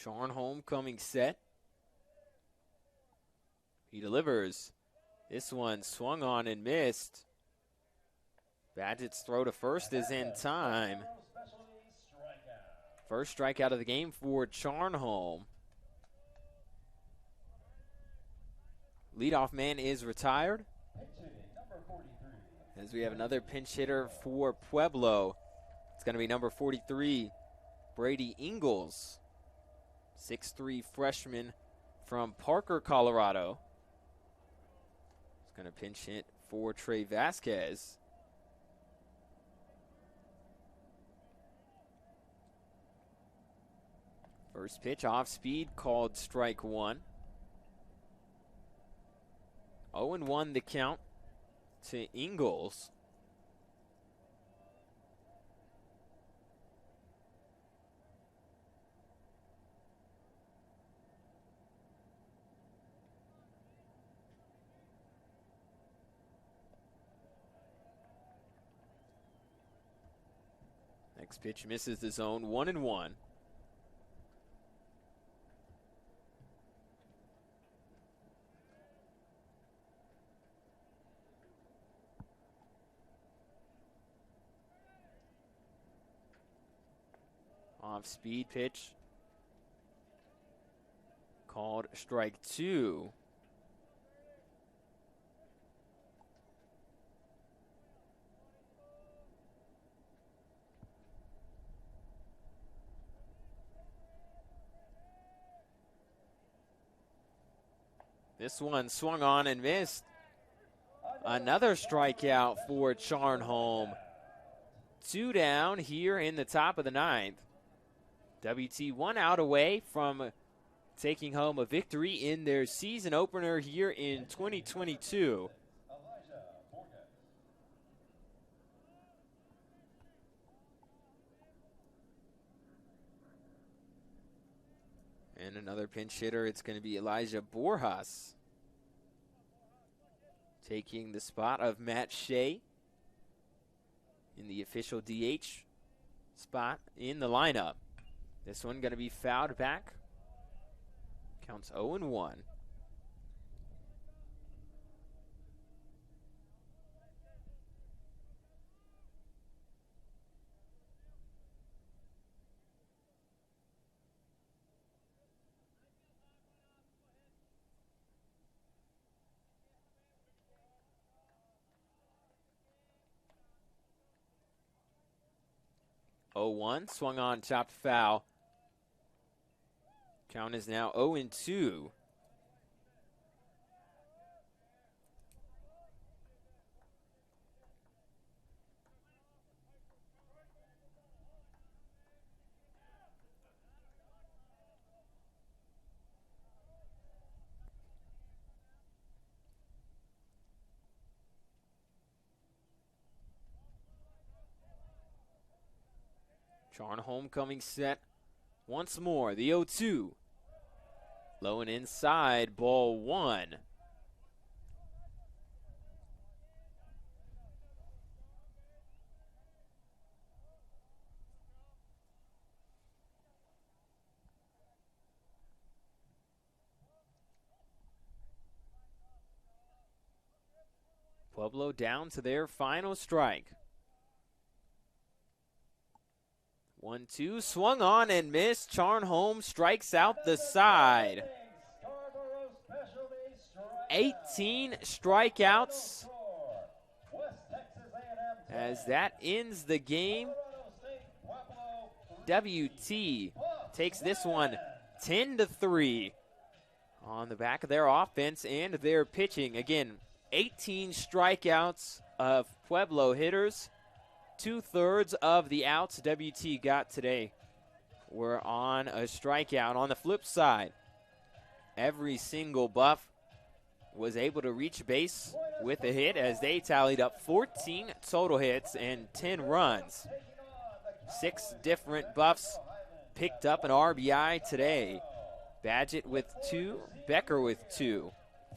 Charnholm coming set. He delivers. This one swung on and missed. Badgett's throw to first is in time. First strikeout of the game for Charnholm. Leadoff man is retired. As we have another pinch hitter for Pueblo. It's going to be number 43, Brady Ingalls. 6'3" freshman from Parker, Colorado. He's going to pinch hit for Trey Vasquez. First pitch off speed, called strike one. 0-1 the count to Ingalls. Next pitch misses the zone, 1-1. Off speed pitch. Called strike two. This one swung on and missed. Another strikeout for Charnholm. 2 down here in the top of the ninth. WT 1 out away from taking home a victory in their season opener here in 2022. And another pinch hitter, it's going to be Elijah Borjas, taking the spot of Matt Shea in the official DH spot in the lineup. This one going to be fouled back. Counts 0-1. Swung on, chopped foul. Count is now 0-2. Charnholm coming set once more. The 0-2. Low and inside, ball one. Pueblo down to their final strike. 1-2, swung on and missed. Charnholm strikes out the side. 18 strikeouts as that ends the game. WT takes this one 10-3 on the back of their offense and their pitching. Again, 18 strikeouts of Pueblo hitters. 2/3 of the outs WT got today were on a strikeout. On the flip side, every single Buff was able to reach base with a hit as they tallied up 14 total hits and 10 runs. 6 different Buffs picked up an RBI today. Badgett with 2, Becker with 2,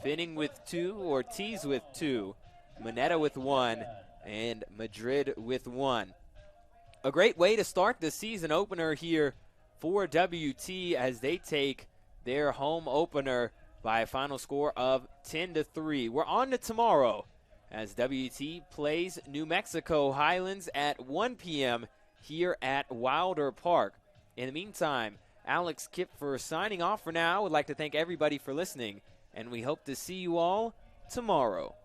Finning with 2, Ortiz with 2, Moneta with 1, and Madrid with 1. A great way to start the season opener here for WT as they take their home opener by a final score of 10-3. We're on to tomorrow as WT plays New Mexico Highlands at 1 p.m. here at Wilder Park. In the meantime, Alex Kipfer signing off for now. Would like to thank everybody for listening, and we hope to see you all tomorrow.